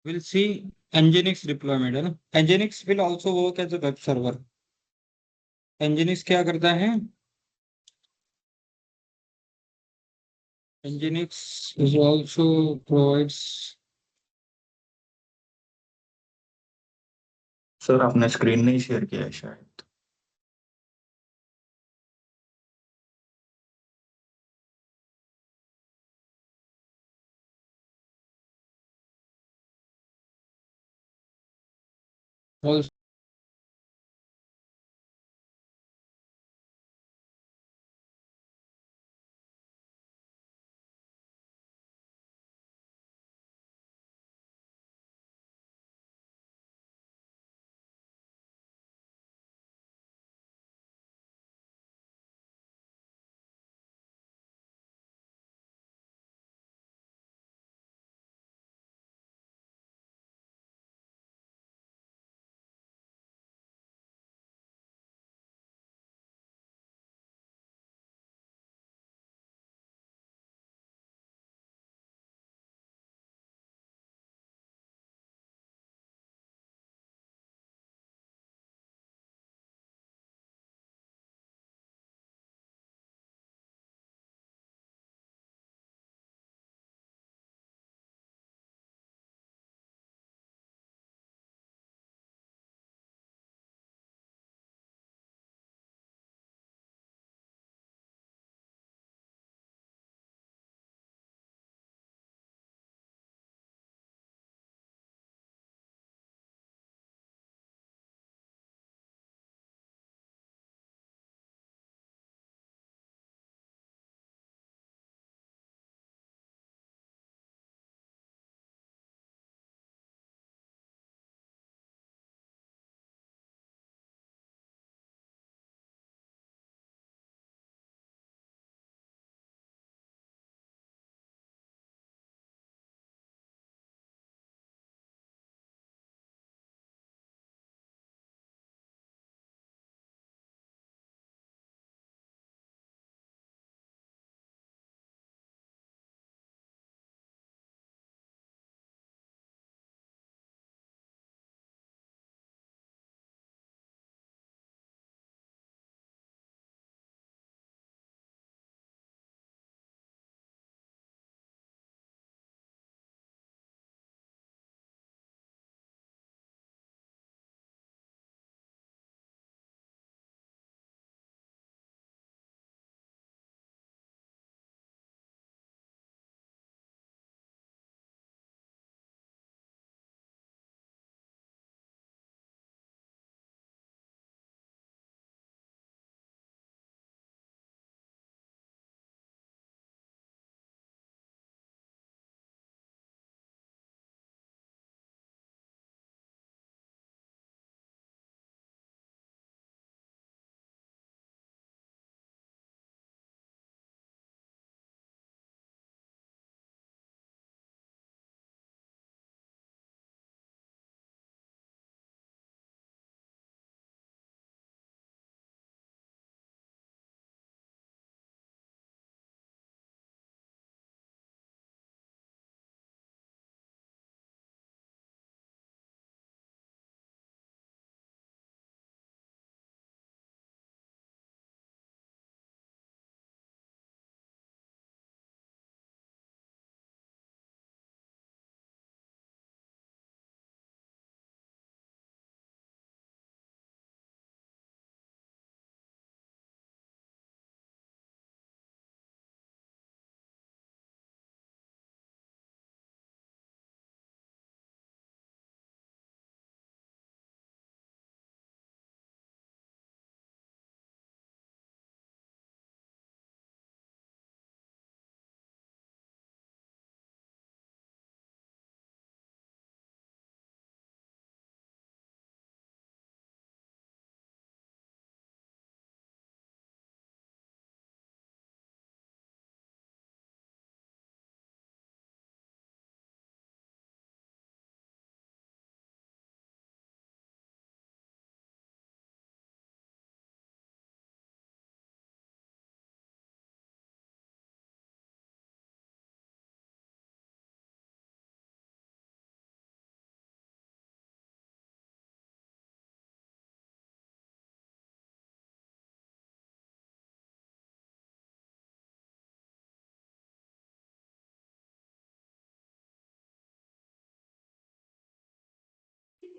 we'll see Nginx deployment है ना. Nginx will also work as a web server. Nginx क्या करता है? Nginx is also provides. Sir आपने स्क्रीन नहीं शेयर किया है शायद. Also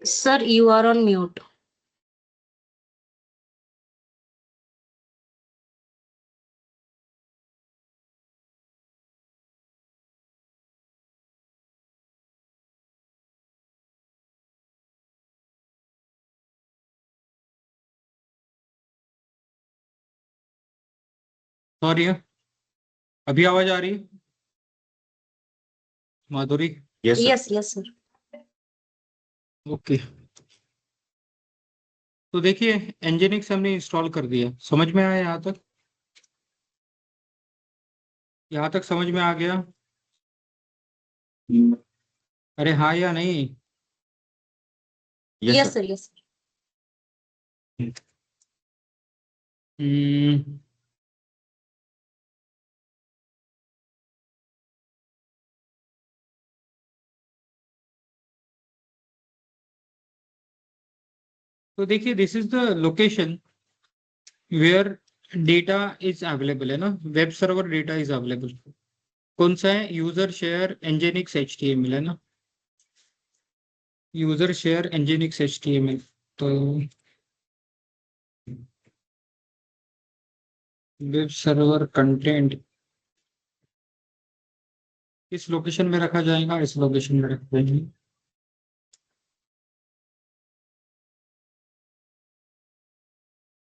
Sir, you are on mute. Sorry, अभी आवाज आ रही है Madhuri? Yes sir. Yes, sir. Okay, तो देखिए एनजीनिक्स हमने इंस्टॉल कर दिया, समझ में आया यहाँ तक? यहाँ तक समझ में आ गया? अरे हाँ या नहीं? Yes Yes, sir. sir. Yes, sir. Hmm, तो देखिए this is the location where data is available है ना, web server data is available. कौन सा है? यूजर शेयर एनजीनिक्स एचटीएमएल है ना, यूजर शेयर एनजीनिक्स एचटीएमएल। तो वेब सर्वर कंटेंट इस लोकेशन में रखा जाएगा, इस लोकेशन में रखा जाएगा।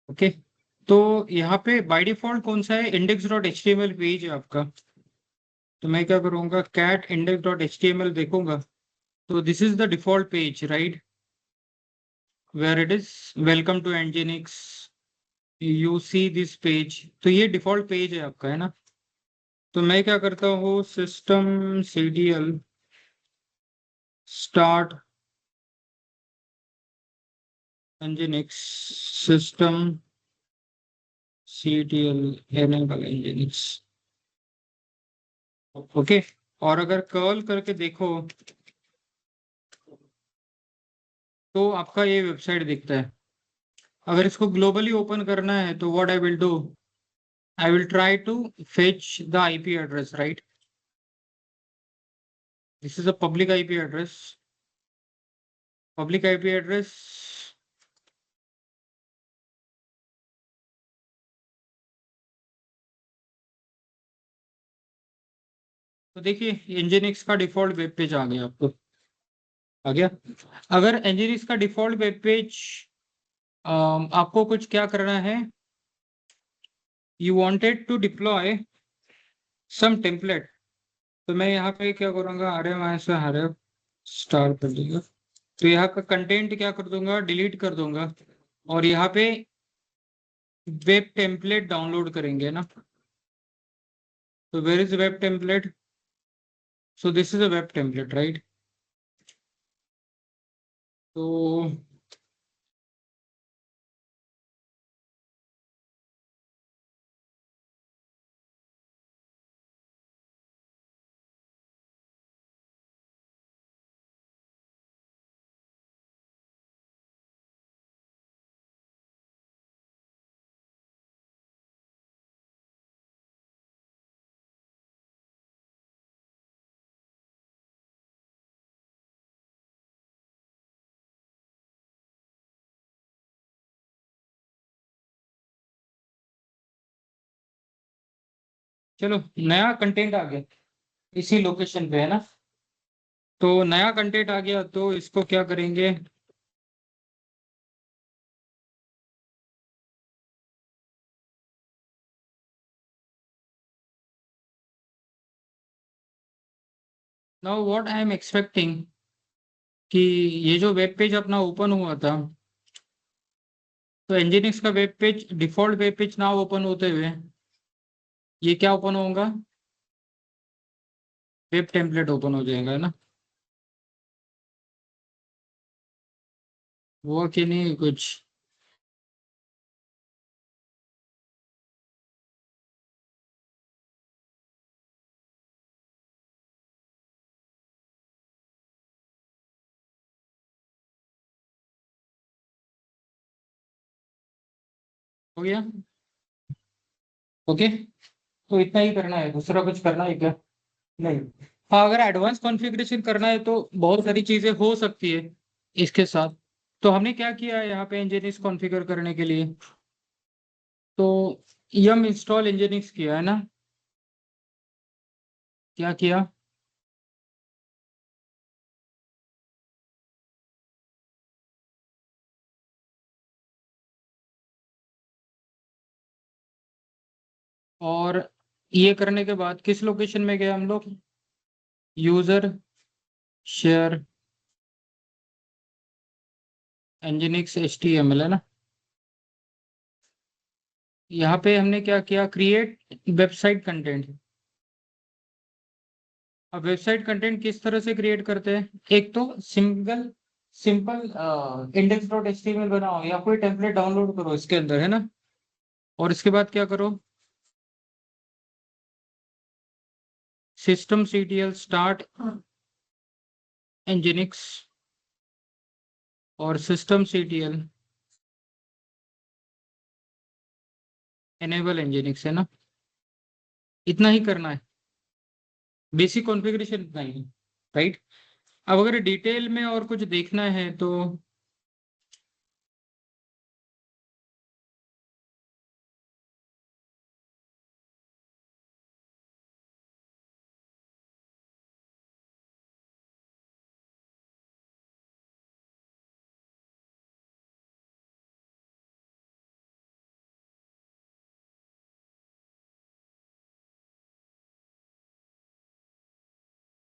ओके, तो यहाँ पे बाय डिफॉल्ट कौन सा है? Index dot H T M L page है आपका। तो मैं क्या करूँगा, cat index dot H T M L देखूंगा, तो this is the default page right, where it is welcome to Nginx, you see this page. तो ये डिफॉल्ट पेज है आपका, है ना? तो मैं क्या करता हूँ, systemctl start Nginx, systemctl enable Nginx. Okay, और अगर कर्ल करके देखो तो आपका ये वेबसाइट दिखता है। अगर इसको ग्लोबली ओपन करना है तो what I will do, I will try to fetch the IP address, right? This is a public IP address. Public IP address. तो देखिए Nginx का डिफॉल्ट वेब पेज आ गया, आपको आ गया। अगर Nginx का डिफॉल्ट वेब पेज आपको कुछ क्या करना है, you wanted to deploy some template, तो मैं यहाँ पे क्या करूँगा, आरएम से आरएम स्टार कर दूंगा। तो यहाँ का कंटेंट क्या कर दूंगा, डिलीट कर दूंगा, और यहाँ पे वेब टेम्पलेट डाउनलोड करेंगे ना। तो where is web template? So this is a web template, right? तो चलो, नया कंटेंट आ गया इसी लोकेशन पे, है ना? तो नया कंटेंट आ गया, तो इसको क्या करेंगे, now what I am expecting कि ये जो वेब पेज अपना ओपन हुआ था, तो एनजीनिक्स का web page, default web page ना ओपन होते हुए ये क्या ओपन होगा, वेब टेम्पलेट ओपन हो जाएगा, है ना? वो कि नहीं कुछ? हो गया? ओके, तो इतना ही करना है, दूसरा कुछ करना है क्या? नहीं। हाँ, अगर एडवांस कॉन्फ़िगरेशन करना है तो बहुत सारी चीजें हो सकती है, इसके साथ। तो हमने क्या किया है यहाँ पे nginx कॉन्फ़िगर करने के लिए, तो yum इंस्टॉल nginx किया है ना, क्या किया, और ये करने के बाद किस लोकेशन में गए हम लोग, यूजर शेयर nginx html है ना, यहाँ पे हमने क्या किया, क्रिएट वेबसाइट कंटेंट। अब वेबसाइट कंटेंट किस तरह से क्रिएट करते हैं, एक तो सिंपल इंडेक्स डॉट एचटीएमएल बनाओ या कोई टेम्पलेट डाउनलोड करो इसके अंदर, है ना, और इसके बाद क्या करो, सिस्टम सीटीएल स्टार्ट nginx और सिस्टम सीटीएल एनेबल nginx, है ना, इतना ही करना है, बेसिक कॉन्फ़िगरेशन इतना ही है, राइट। अब अगर डिटेल में और कुछ देखना है तो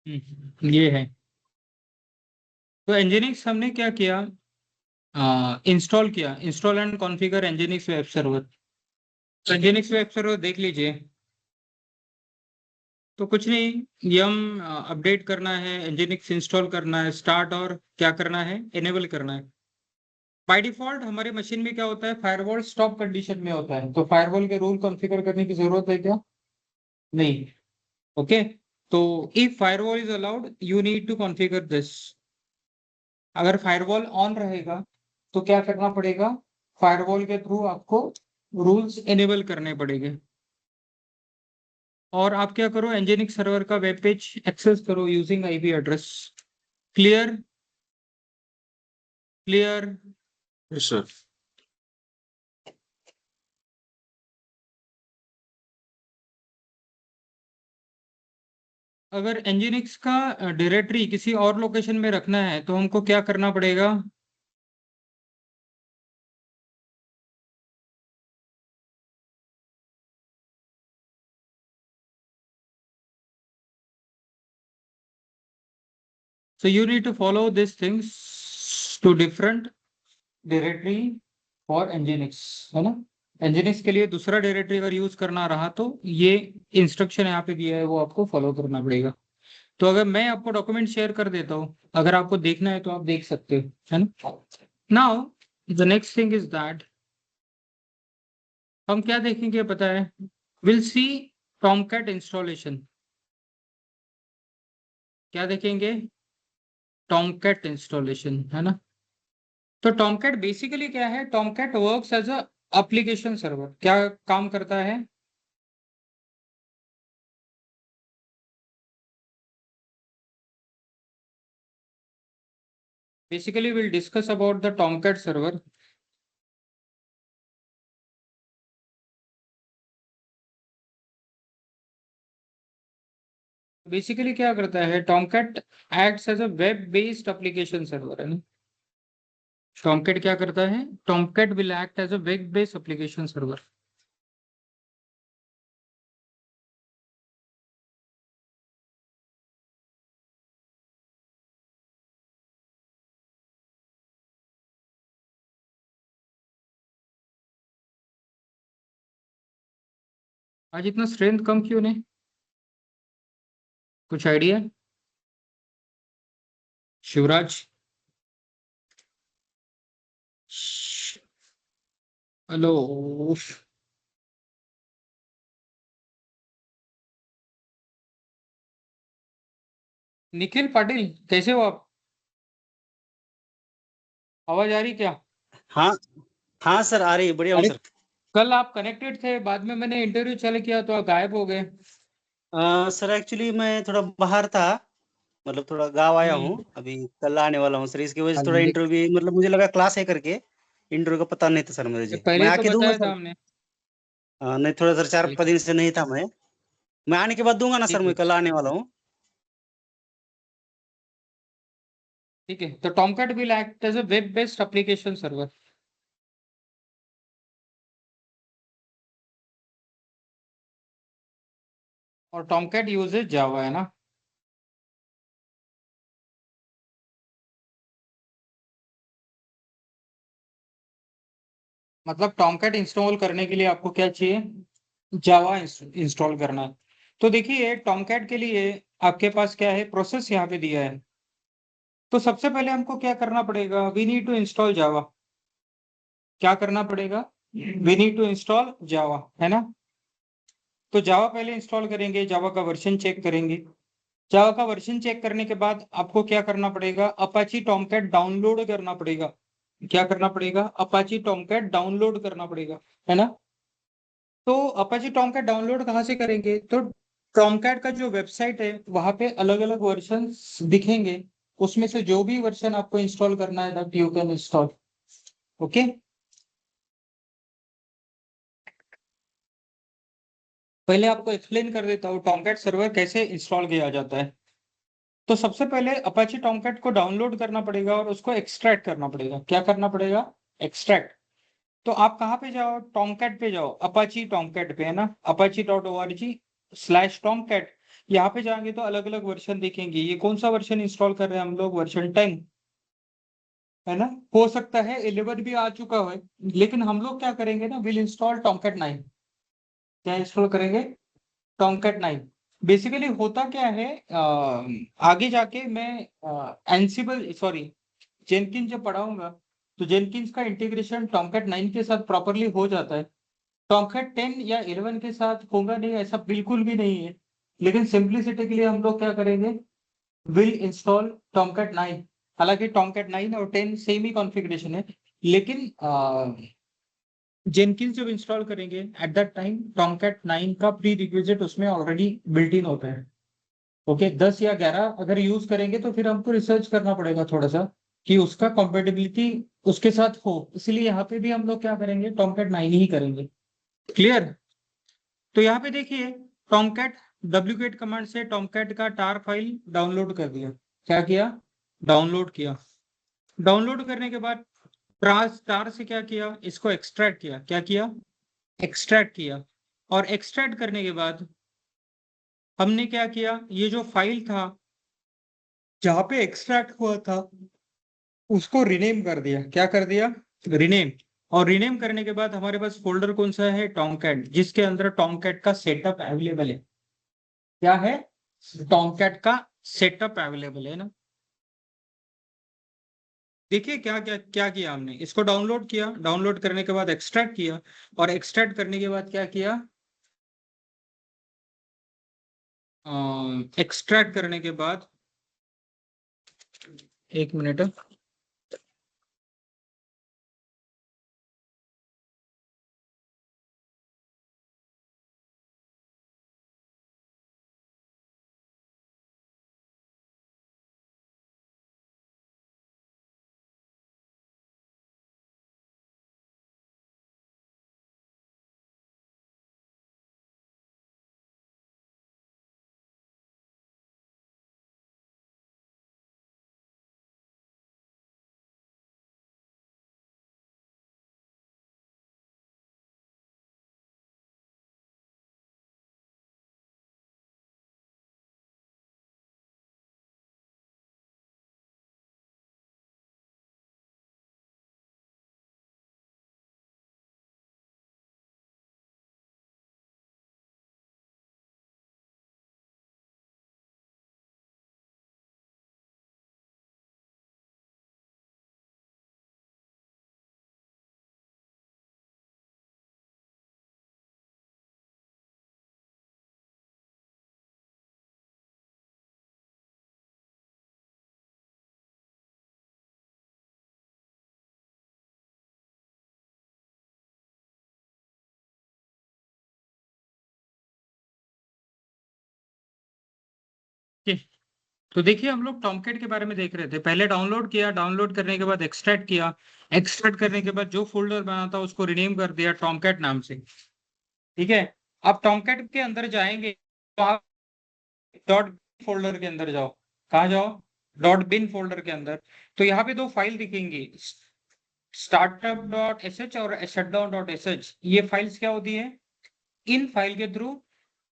ये है। तो nginx हमने क्या किया, इंस्टॉल किया, install and configure nginx web server. nginx web server देख लीजिए, तो कुछ नहीं, यम अपडेट करना है, nginx इंस्टॉल करना है, स्टार्ट, और क्या करना है, एनेबल करना है। बाय डिफॉल्ट हमारे मशीन में क्या होता है, फायरवॉल स्टॉप कंडीशन में होता है, तो फायरवॉल के रूल कॉन्फ़िगर करने की जरूरत है क्या, नहीं, ओके। तो if firewall is allowed you need to configure this. अगर फायरवॉल ऑन रहेगा तो क्या करना पड़ेगा, फायरवॉल के थ्रू आपको रूल्स एनेबल करने पड़ेंगे, और आप क्या करो, nginx सर्वर का वेब पेज एक्सेस करो using IP address. Clear, clear. Yes, sir. अगर nginx का डायरेक्टरी किसी और लोकेशन में रखना है तो हमको क्या करना पड़ेगा, so you need to follow these things to different directory for nginx, है ना। nginx के लिए दूसरा डायरेक्टरी अगर यूज करना रहा तो ये इंस्ट्रक्शन यहाँ पे दिया है वो आपको फॉलो करना पड़ेगा। तो अगर मैं आपको डॉक्यूमेंट शेयर कर देता हूँ, अगर आपको देखना है तो आप देख सकते हो, है ना। Now the next thing is that, हम क्या देखेंगे पता है, विल सी टॉमकैट इंस्टॉलेशन। क्या देखेंगे, टॉमकैट इंस्टॉलेशन, है ना। तो टॉमकैट बेसिकली क्या है, Tomcat works as a application server, क्या काम करता है, basically will discuss about the Tomcat server. Basically क्या करता है, Tomcat acts as a web based application server, है ना। टॉमकैट क्या करता है, Tomcat will act as a web based application server. आज इतना स्ट्रेंथ कम क्यों नहीं, कुछ आइडिया, शिवराज, हेलो, निखिल पाटिल, कैसे हो आप, आवाज आ रही क्या। हाँ हाँ सर, आ रही है, बढ़िया हूँ अरे सर। कल आप कनेक्टेड थे, बाद में मैंने इंटरव्यू चालू किया तो आप गायब हो गए। सर एक्चुअली मैं थोड़ा बाहर था, मतलब थोड़ा गाँव आया हूँ, अभी कल आने वाला हूँ सर, इसकी वजह से थोड़ा इंटरव्यू भी मतलब मुझे लगा क्लास है करके, इंटरव्यू का पता नहीं था सर मुझे। मैं पहले तो आके दूंगा बताया था सर। हमने। नहीं, थोड़ा सर 4-5 ठीक दिन से नहीं था मैं आने के बाद दूंगा ना सर, ठीक है मैं कल आने वाला हूँ। ठीक है। तो Tomcat will act as a web based application server. और टॉमकैट यूजेज जावा है ना। मतलब टॉमकैट इंस्टॉल करने के लिए आपको क्या चाहिए, जावा इंस्टॉल करना है। तो देखिए टॉमकैट के लिए आपके पास क्या है, प्रोसेस यहाँ पे दिया है। तो सबसे पहले हमको क्या करना पड़ेगा, वी नीड टू इंस्टॉल जावा। क्या करना पड़ेगा, वी नीड टू इंस्टॉल जावा, है ना। तो जावा पहले इंस्टॉल करेंगे, जावा का वर्जन चेक करेंगे। जावा का वर्जन चेक करने के बाद आपको क्या करना पड़ेगा, अपाची टॉमकैट डाउनलोड करना पड़ेगा। क्या करना पड़ेगा, अपाची टॉमकैट डाउनलोड करना पड़ेगा, है ना। तो अपाची टॉमकैट डाउनलोड कहाँ से करेंगे, तो टॉमकैट का जो वेबसाइट है वहां पे अलग अलग वर्जन दिखेंगे। उसमें से जो भी वर्जन आपको इंस्टॉल करना है that you can install. Okay. पहले आपको एक्सप्लेन कर देता हूँ टॉमकैट सर्वर कैसे इंस्टॉल किया जाता है। तो सबसे पहले अपाची टॉमकैट को डाउनलोड करना पड़ेगा और उसको एक्सट्रैक्ट करना पड़ेगा। क्या करना पड़ेगा, एक्सट्रैक्ट। तो आप कहाँ पे जाओ, टॉमकैट पे जाओ, अपाची टॉमकैट पे, है ना, apache.org/टॉमकैट। यहाँ पे जाएंगे तो अलग अलग वर्जन दिखेंगे। ये कौन सा वर्जन इंस्टॉल कर रहे हैं हम लोग, वर्जन 10, है ना। हो सकता है 11 भी आ चुका हो, लेकिन हम लोग क्या करेंगे ना, विल इंस्टॉल टॉमकैट 9। क्या इंस्टॉल करेंगे, टॉमकैट 9। बेसिकली होता क्या है, आगे जाके मैं एनसिबल सॉरी जेनकिंस जब पढ़ाऊंगा तो जेनकिंस का इंटीग्रेशन टॉमकैट 9 के साथ प्रॉपरली हो जाता है। टॉमकैट 10 या 11 के साथ होगा नहीं, ऐसा बिल्कुल भी नहीं है। लेकिन सिंपलिसिटी के लिए हम लोग क्या करेंगे, विल इंस्टॉल टॉमकैट 9। हालांकि टॉमकैट 9 और 10 सेम ही कॉन्फ़िगरेशन है, लेकिन जेनकिंस जब इंस्टॉल करेंगे एट दैट टाइम टॉमकैट 9 का प्री रिक्विजिट उसमें ऑलरेडी बिल्ट इन होता है। ओके, 10 या 11 अगर यूज करेंगे तो फिर हमको रिसर्च करना पड़ेगा थोड़ा सा कि उसका कंपेटेबिलिटी उसके साथ हो। इसलिए यहाँ पे भी हम लोग क्या करेंगे, टॉमकैट 9 ही करेंगे। क्लियर। तो यहाँ पे देखिए टॉमकैट wget कमांड से टॉमकैट का टार फाइल डाउनलोड कर दिया। क्या किया, डाउनलोड किया। डाउनलोड करने के बाद टार से क्या किया, इसको एक्सट्रैक्ट किया। क्या किया, एक्सट्रैक्ट किया। और एक्सट्रैक्ट करने के बाद हमने क्या किया, ये जो फाइल था जहां पे एक्सट्रैक्ट हुआ था उसको रिनेम कर दिया। क्या कर दिया, रिनेम। और रिनेम करने के बाद हमारे पास फोल्डर कौन सा है, टॉमकैट, जिसके अंदर टॉमकैट का सेटअप अवेलेबल है। क्या है, टॉमकैट का सेटअप अवेलेबल है ना। देखिए क्या क्या क्या किया हमने, इसको डाउनलोड किया, डाउनलोड करने के बाद एक्सट्रैक्ट किया, और एक्सट्रैक्ट करने के बाद क्या किया, एक्सट्रैक्ट करने के बाद, एक मिनट, तो देखिए हम लोग टॉमकैट के बारे में देख रहे थे। पहले डाउनलोड किया, डाउनलोड करने के बाद एक्सट्रैक्ट किया, एक्सट्रैक्ट करने के बाद जो फोल्डर बना था उसको रिनेम कर दिया टॉमकैट नाम से। ठीक है, अब टॉमकैट के अंदर जाएंगे तो आप डॉट फोल्डर के अंदर जाओ। कहाँ जाओ? डॉट बिन फोल्डर के अंदर। तो यहाँ पे दो फाइल दिखेंगी, स्टार्टअप डॉट एस एच और शटडाउन डॉट एस एच। ये फाइल्स क्या होती है? इन फाइल के थ्रू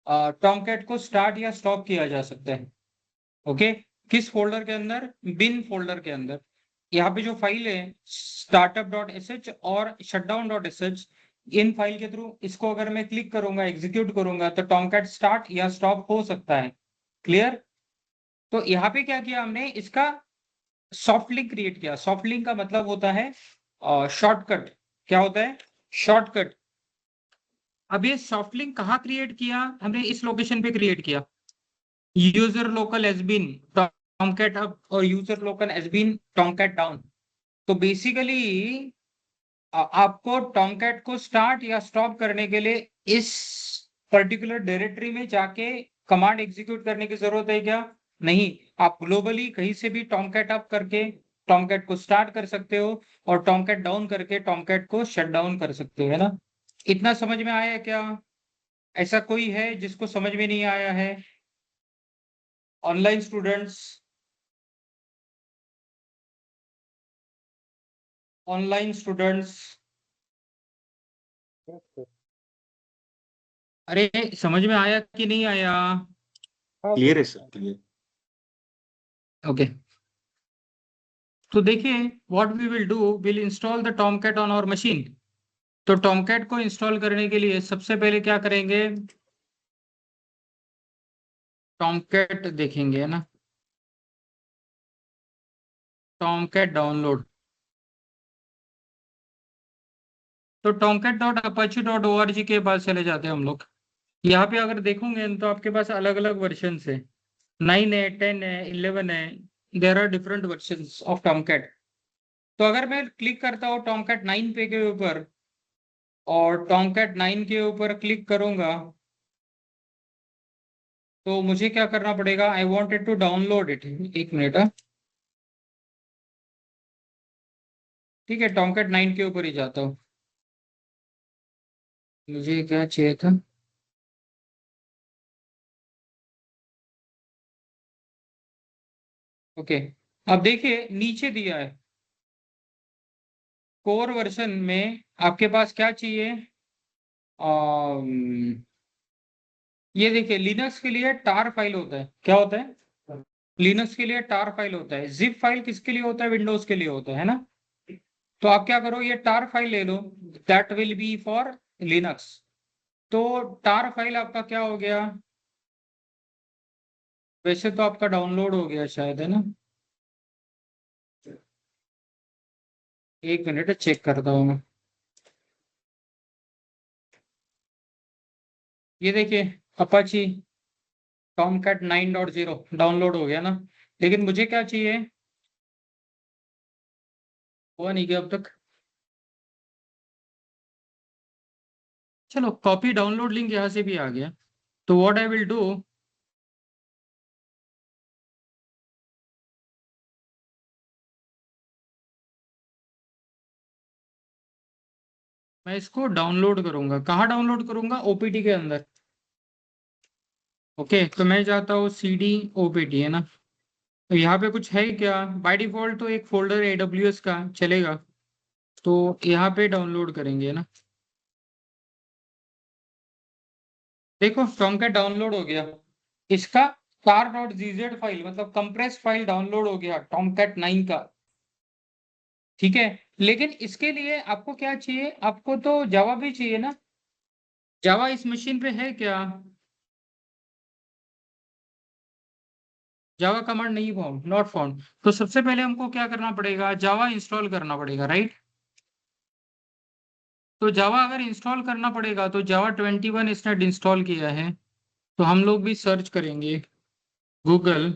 टॉमकैट को स्टार्ट या स्टॉप किया जा सकता है। ओके, किस फोल्डर के अंदर? बिन फोल्डर के अंदर। यहाँ पे जो फाइल है स्टार्टअप डॉट एस एच और shutdown dot S H, in file के थ्रू इसको अगर मैं क्लिक करूंगा, एग्जीक्यूट करूंगा, तो टॉमकैट स्टार्ट या स्टॉप हो सकता है। क्लियर? तो यहाँ पे क्या किया हमने, इसका सॉफ्ट लिंक क्रिएट किया। सॉफ्ट लिंक का मतलब होता है शॉर्टकट। क्या होता है? शॉर्टकट। अब ये सॉफ्ट लिंक कहाँ क्रिएट किया हमने? इस लोकेशन पे क्रिएट किया, user local has been Tomcat up और user local has been Tomcat down. तो बेसिकली आपको टॉमकैट को स्टार्ट या स्टॉप करने के लिए इस पर्टिकुलर डायरेक्टरी में जाके कमांड एग्जीक्यूट करने की जरूरत है क्या? नहीं। आप ग्लोबली कहीं से भी टॉमकैट अप करके टॉमकैट को स्टार्ट कर सकते हो और टॉमकैट डाउन करके टॉमकैट को शट डाउन कर सकते हो, है ना? इतना समझ में आया क्या? ऐसा कोई है जिसको समझ में नहीं आया है? ऑनलाइन स्टूडेंट्स, ऑनलाइन स्टूडेंट्स, अरे समझ में आया कि नहीं आया? क्लियर है सर, क्लियर। ओके, तो देखिए what we will do, will install the Tomcat on our machine. तो टॉमकैट को इंस्टॉल करने के लिए सबसे पहले क्या करेंगे? टॉमकैट देखेंगे, है ना? Tomcat download. तो Tomcat dot Apache dot O R G के पास चले जाते हैं हम लोग। यहाँ पे अगर देखोगे तो आपके पास अलग अलग वर्जन है, 9 है, 10 है, 11 है। There are different version of Tomcat. तो अगर मैं क्लिक करता हूँ टॉमकैट 9 पे के ऊपर और टॉमकैट 9 के ऊपर क्लिक करूंगा, तो मुझे क्या करना पड़ेगा? I wanted to download it. एक मिनट। ठीक है, टॉमकैट 9 के ऊपर ही जाता हूँ। मुझे क्या चाहिए था? ओके, अब देखिए नीचे दिया है कोर वर्जन में आपके पास क्या चाहिए? अम, ये देखिए लिनक्स के लिए टार फाइल होता है। क्या होता है? लिनक्स के लिए टार फाइल होता है। जिप फाइल किसके लिए होता है? विंडोज के लिए होता है ना? तो आप क्या करो, ये टार फाइल ले लो, that will be for Linux. तो टार फाइल आपका क्या हो गया? वैसे तो आपका डाउनलोड हो गया शायद, है ना? एक मिनट चेक करता हूँ मैं। ये देखिए अपाची टॉमकैट 9.0 डाउनलोड हो गया ना? लेकिन मुझे क्या चाहिए? हुआ नहीं क्या अब तक? चलो, कॉपी डाउनलोड लिंक यहाँ से भी आ गया। तो व्हाट आई विल डू, मैं इसको डाउनलोड करूंगा। कहाँ डाउनलोड करूंगा? ओपीटी के अंदर। ओके, तो मैं जाता हूँ सी डी ओपीटी, है ना? तो यहाँ पे कुछ है क्या? बाय डिफॉल्ट तो एक फोल्डर AWS का चलेगा, तो यहाँ पे डाउनलोड करेंगे, है ना? देखो टॉमकैट डाउनलोड हो गया। इसका tar.gz फाइल मतलब कंप्रेस फाइल डाउनलोड हो गया टॉमकैट 9 का। ठीक है, लेकिन इसके लिए आपको क्या चाहिए? आपको तो जावा भी चाहिए ना? जावा इस मशीन पे है क्या? जावा कमांड नहीं फाउंड, नॉट फाउंड। तो सबसे पहले हमको क्या करना पड़ेगा? जावा इंस्टॉल करना पड़ेगा, राइट? तो जावा अगर इंस्टॉल करना पड़ेगा तो जावा 21 इसने इंस्टॉल किया है। तो हम लोग भी सर्च करेंगे Google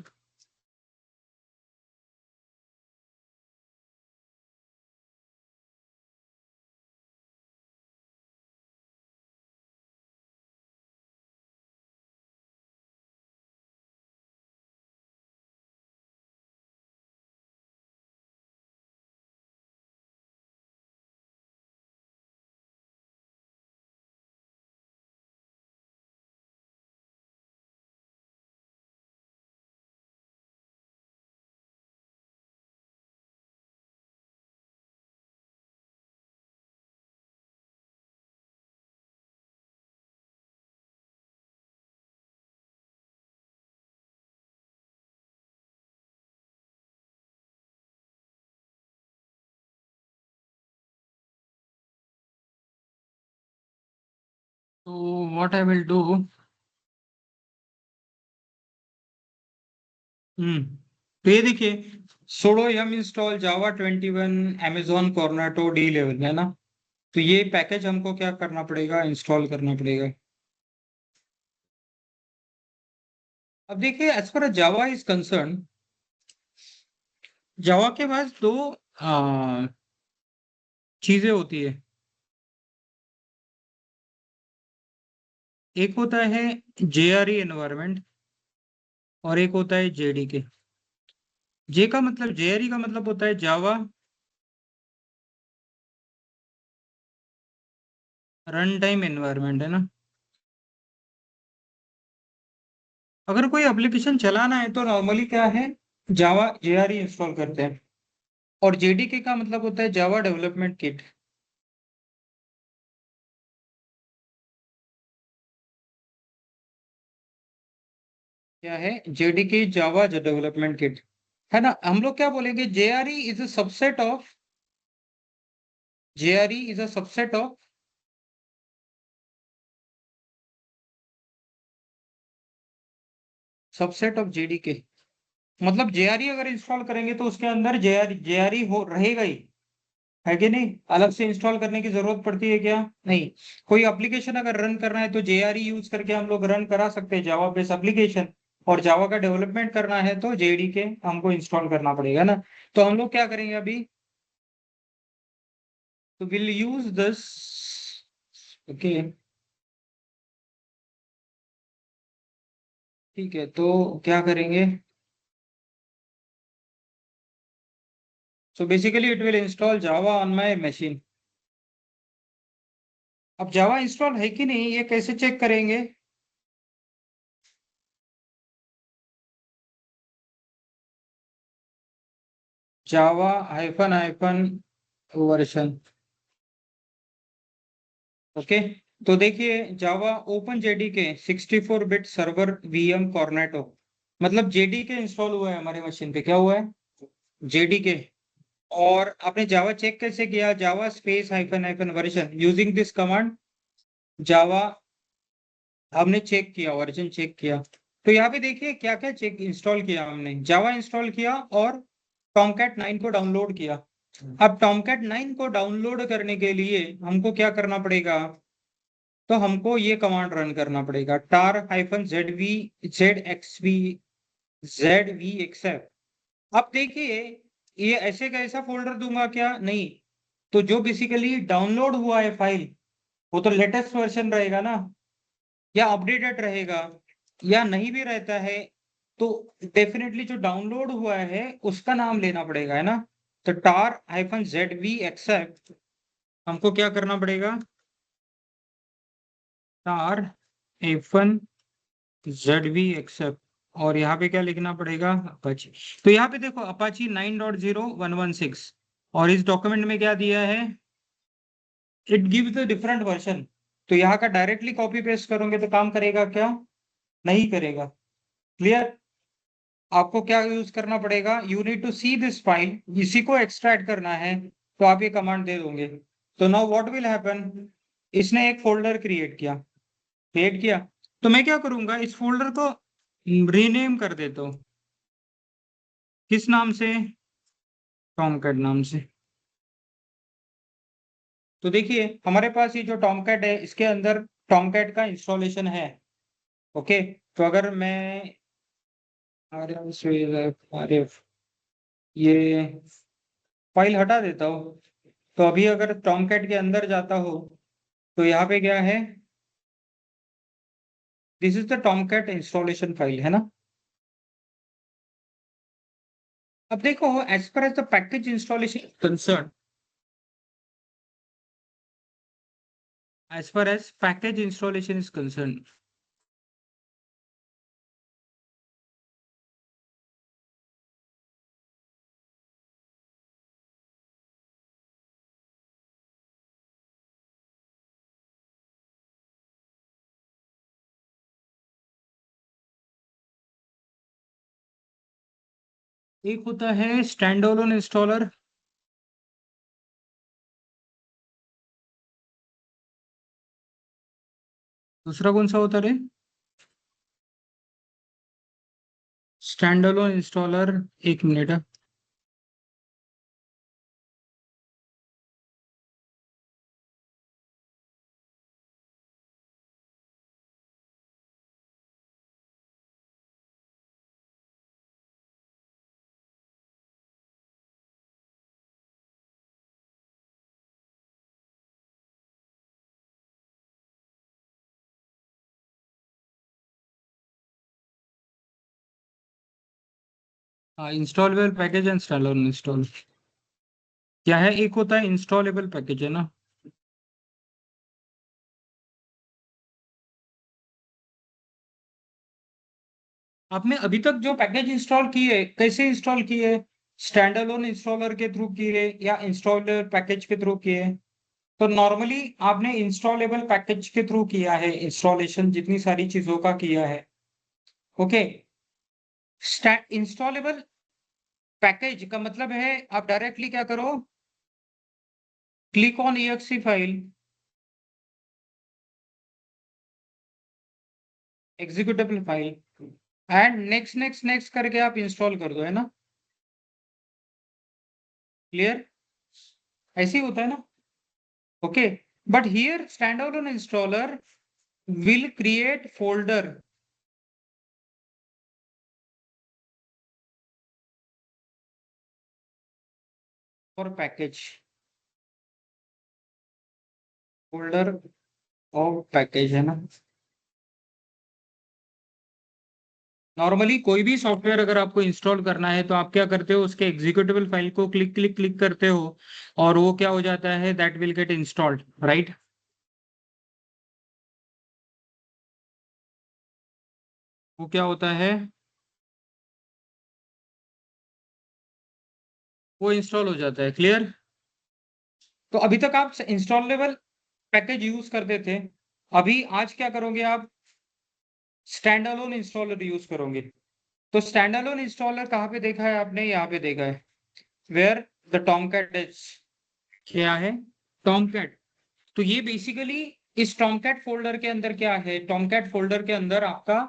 So what I will do, तो ये देखिए sudo yum install java 21 amazon cornato d11 है ना। तो ये पैकेज हमको क्या करना पड़ेगा, इंस्टॉल करना पड़ेगा। अब देखिए as per Java is concern, जावा के पास दो चीजें होती है। एक होता है जेआरई एनवायरनमेंट और एक होता है जेडीके। जे का मतलब, जेआरई का मतलब होता है जावा रन टाइम एनवायरनमेंट, है ना। अगर कोई एप्लीकेशन चलाना है तो नॉर्मली क्या है, जावा जेआरई इंस्टॉल करते हैं। और जेडीके का मतलब होता है जावा डेवलपमेंट किट। क्या है, जेडीके जावा डेवलपमेंट किट, है ना। हम लोग क्या बोलेंगे, JRE is a subset of, JRE is a subset of JDK. मतलब जेआरई अगर इंस्टॉल करेंगे तो उसके अंदर जेआरई हो रहेगा ही, है कि नहीं। अलग से इंस्टॉल करने की जरूरत पड़ती है क्या, नहीं। कोई एप्लीकेशन अगर रन करना है तो जेआरई यूज करके हम लोग रन करा सकते हैं जावा बेस्ड एप्लीकेशन। और जावा का डेवलपमेंट करना है तो जेडीके हमको इंस्टॉल करना पड़ेगा ना। तो हम लोग क्या करेंगे अभी, तो विल यूज दिस, ओके। ठीक है, तो क्या करेंगे, so basically it will install Java on my machine. अब जावा इंस्टॉल है कि नहीं ये कैसे चेक करेंगे, Java hyphen hyphen version, okay. तो देखिए Java open JDK 64 bit server VM Corretto, मतलब जेडीके इंस्टॉल हुआ है हमारे मशीन पे, क्या हुआ है, जेडीके। और आपने जावा चेक कैसे किया, Java space hyphen hyphen version using this command, Java हमने चेक किया, वर्जन चेक किया। तो यहाँ पे देखिए क्या क्या चेक इंस्टॉल किया हमने, जावा इंस्टॉल किया और टॉमकैट 9 को डाउनलोड किया। अब टॉमकैट 9 को डाउनलोड करने के लिए हमको क्या करना पड़ेगा, तो हमको ये कमांड रन करना पड़ेगा, tar हाइफन zv अब देखिए ये ऐसे का ऐसा फोल्डर दूंगा क्या, नहीं। तो जो बेसिकली डाउनलोड हुआ है फाइल, वो तो लेटेस्ट वर्जन रहेगा ना, या अपडेटेड रहेगा, या नहीं भी रहता है। तो डेफिनेटली जो डाउनलोड हुआ है उसका नाम लेना पड़ेगा, है ना। तो tar हाइफन zv हमको क्या करना पड़ेगा, tar हाइफन zv और यहाँ पे क्या लिखना पड़ेगा, अपाची। तो यहाँ पे देखो अपाची 9.0.116 और इस डॉक्यूमेंट में क्या दिया है, it gives the different version. तो यहाँ का डायरेक्टली कॉपी पेस्ट करोगे तो काम करेगा क्या, नहीं करेगा। क्लियर। आपको क्या यूज करना पड़ेगा, you need to see this file, इसी को एक्सट्रैक्ट करना है, तो आप ये कमांड दे दोगे। तो नाउ व्हाट विल हैपन, इसने एक फोल्डर क्रिएट किया। तो मैं क्या करूंगा, इस फोल्डर को रीनेम कर देता हूँ, किस नाम से, टॉमकैट नाम से। तो देखिए हमारे पास ये जो टॉमकैट है इसके अंदर टॉमकैट का इंस्टॉलेशन है, ओके। तो अगर मैं RF ये फाइल हटा देता हूँ, तो अभी अगर टॉमकैट के अंदर जाता हो तो यहाँ पे क्या है, this is the Tomcat installation file, है ना। अब देखो as far as the package installation concern, as far as package installation is concerned, एक होता है स्टैंड अलोन इंस्टॉलर, दूसरा कौन सा होता रे? स्टैंड अलोन इंस्टॉलर, एक मिनट। हाँ, installable package and stand alone install क्या है? एक होता है इंस्टॉलेबल पैकेज, है ना। आपने अभी तक जो पैकेज इंस्टॉल किए, कैसे इंस्टॉल किए? स्टैंड अलोन इंस्टॉलर के थ्रू किए या इंस्टॉलर पैकेज के थ्रू किए? तो नॉर्मली आपने इंस्टॉलेबल पैकेज के थ्रू किया है, इंस्टॉलेशन जितनी सारी चीजों का किया है। ओके। इंस्टॉलेबल पैकेज का मतलब है आप डायरेक्टली क्या करो, click on exe file, executable file, and next next next करके आप इंस्टॉल कर दो, है ना। क्लियर? ऐसे ही होता है ना। Okay, but here stand alone installer will create folder for package, folder of package, है ना। नॉर्मली कोई भी सॉफ्टवेयर अगर आपको इंस्टॉल करना है तो आप क्या करते हो, उसके एग्जीक्यूटेबल फाइल को क्लिक क्लिक क्लिक करते हो और वो क्या हो जाता है, that will get installed, right. वो क्या होता है, वो इंस्टॉल हो जाता है। क्लियर? तो अभी तक आप इंस्टॉलेबल पैकेज यूज करते थे, अभी आज क्या करोगे आप, स्टैंड अलोन इंस्टॉलर यूज करोगे। तो स्टैंड अलोन इंस्टॉलर कहाँ पे देखा है आपने? यहाँ पे देखा है, वेयर द टॉमकैट इज। क्या है? टॉमकैट। तो ये बेसिकली इस टॉमकैट फोल्डर के अंदर क्या है, टॉमकैट फोल्डर के अंदर आपका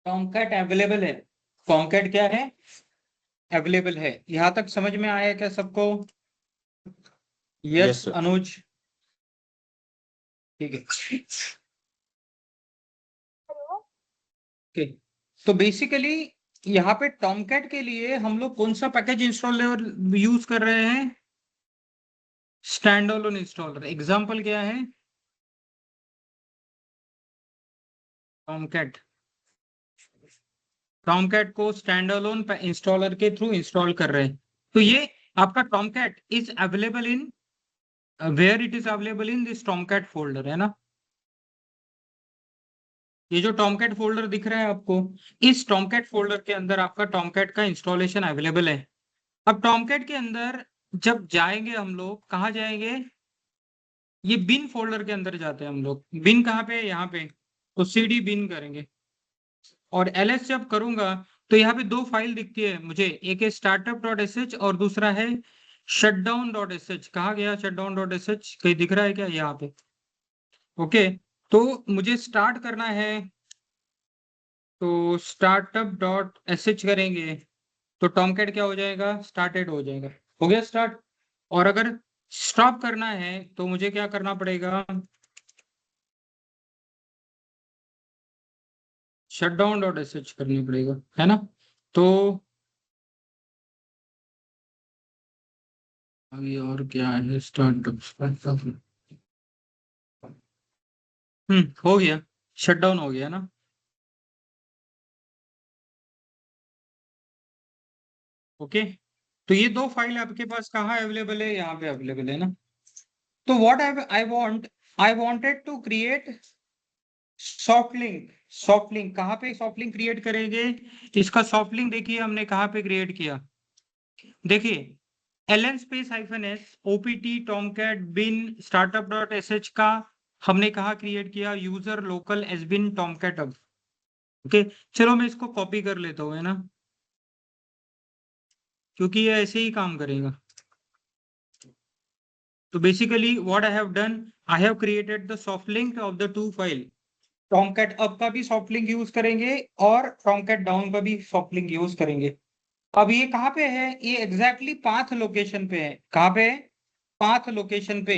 टॉमकैट अवेलेबल है। टॉमकैट क्या है? अवेलेबल है। यहां तक समझ में आया क्या सबको? Yes, yes sir. अनुज, ठीक है। ओके, तो बेसिकली यहाँ पे टॉमकैट के लिए हम लोग कौन सा पैकेज इंस्टॉलर यूज कर रहे हैं? Stand alone installer. एग्जांपल क्या है? टॉमकैट। टॉमकैट को स्टैंड अलोन इंस्टॉलर के थ्रू इंस्टॉल कर रहे हैं। तो ये आपका Tomcat is available in, where it is available in this Tomcat folder, है ना। ये जो टॉमकैट फोल्डर दिख रहा है आपको, इस टॉमकैट फोल्डर के अंदर आपका टॉमकैट का इंस्टॉलेशन अवेलेबल है। अब टॉमकैट के अंदर जब जाएंगे हम लोग, कहाँ जाएंगे? ये बिन फोल्डर के अंदर जाते हैं हम लोग। बिन कहाँ पे है? यहाँ पे। तो सीडी बिन करेंगे और ls जब करूंगा तो यहाँ पे दो फाइल दिखती है मुझे, एक है startup.sh और दूसरा है shutdown.sh। कहाँ गया shutdown.sh? कहीं दिख रहा है क्या यहाँ पे? ओके, तो मुझे स्टार्ट करना है, तो startup.sh करेंगे तो टॉमकैट क्या हो जाएगा, स्टार्टेड हो जाएगा। हो गया स्टार्ट। और अगर स्टॉप करना है तो मुझे क्या करना पड़ेगा, shutdown.sh करनी पड़ेगा, है ना। तो अभी और क्या है, स्टार्टअप। हो गया, शटडाउन हो गया ना। ओके, तो ये दो फाइल आपके पास कहाँ अवेलेबल है? यहाँ पे अवेलेबल है ना। तो what I wanted to create soft link. Soft link कहाँ पे सॉफ्ट लिंक क्रिएट करेंगे? इसका सॉफ्ट लिंक देखिए हमने कहाँ पे क्रिएट किया, देखिए ln space -s opt tomcat bin startup.sh का हमने कहाँ क्रिएट किया, यूजर लोकल sbin tomcat। अब ओके, चलो मैं इसको कॉपी कर लेता हूँ, है ना, क्योंकि ये ऐसे ही काम करेगा। तो basically what I have done, I have created the soft link of the two file. Tomcat up का भी सॉफ्ट लिंक यूज करेंगे और टॉमकैट डाउन का भी सॉफ्ट लिंक यूज करेंगे। अब ये कहाँ पे है? ये एग्जैक्टली पाथ लोकेशन पे है। कहाँ पे है? पाथ लोकेशन पे।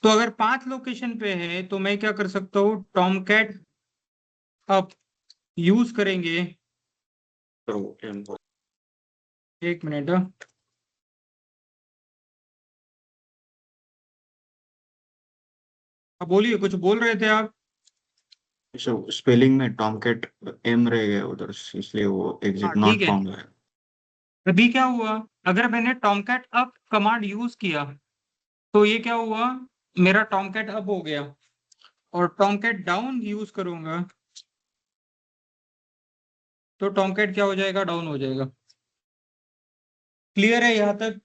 तो अगर पाथ लोकेशन पे है तो मैं क्या कर सकता हूँ? टॉमकैट अप यूज करेंगे। एक मिनट। अब बोलिए, कुछ बोल रहे थे आप? स्पेलिंग में टॉमकैट एम रह गया उधर, इसलिए वो एग्जिट हाँ ठीक नॉट है। फाउंड है। अभी क्या हुआ? अगर मैंने टॉमकैट अप कमांड यूज किया तो ये क्या हुआ? मेरा टॉमकैट अप हो गया। और टॉमकैट डाउन यूज करूंगा तो टॉमकैट क्या हो जाएगा? डाउन हो जाएगा। क्लियर है यहाँ तक?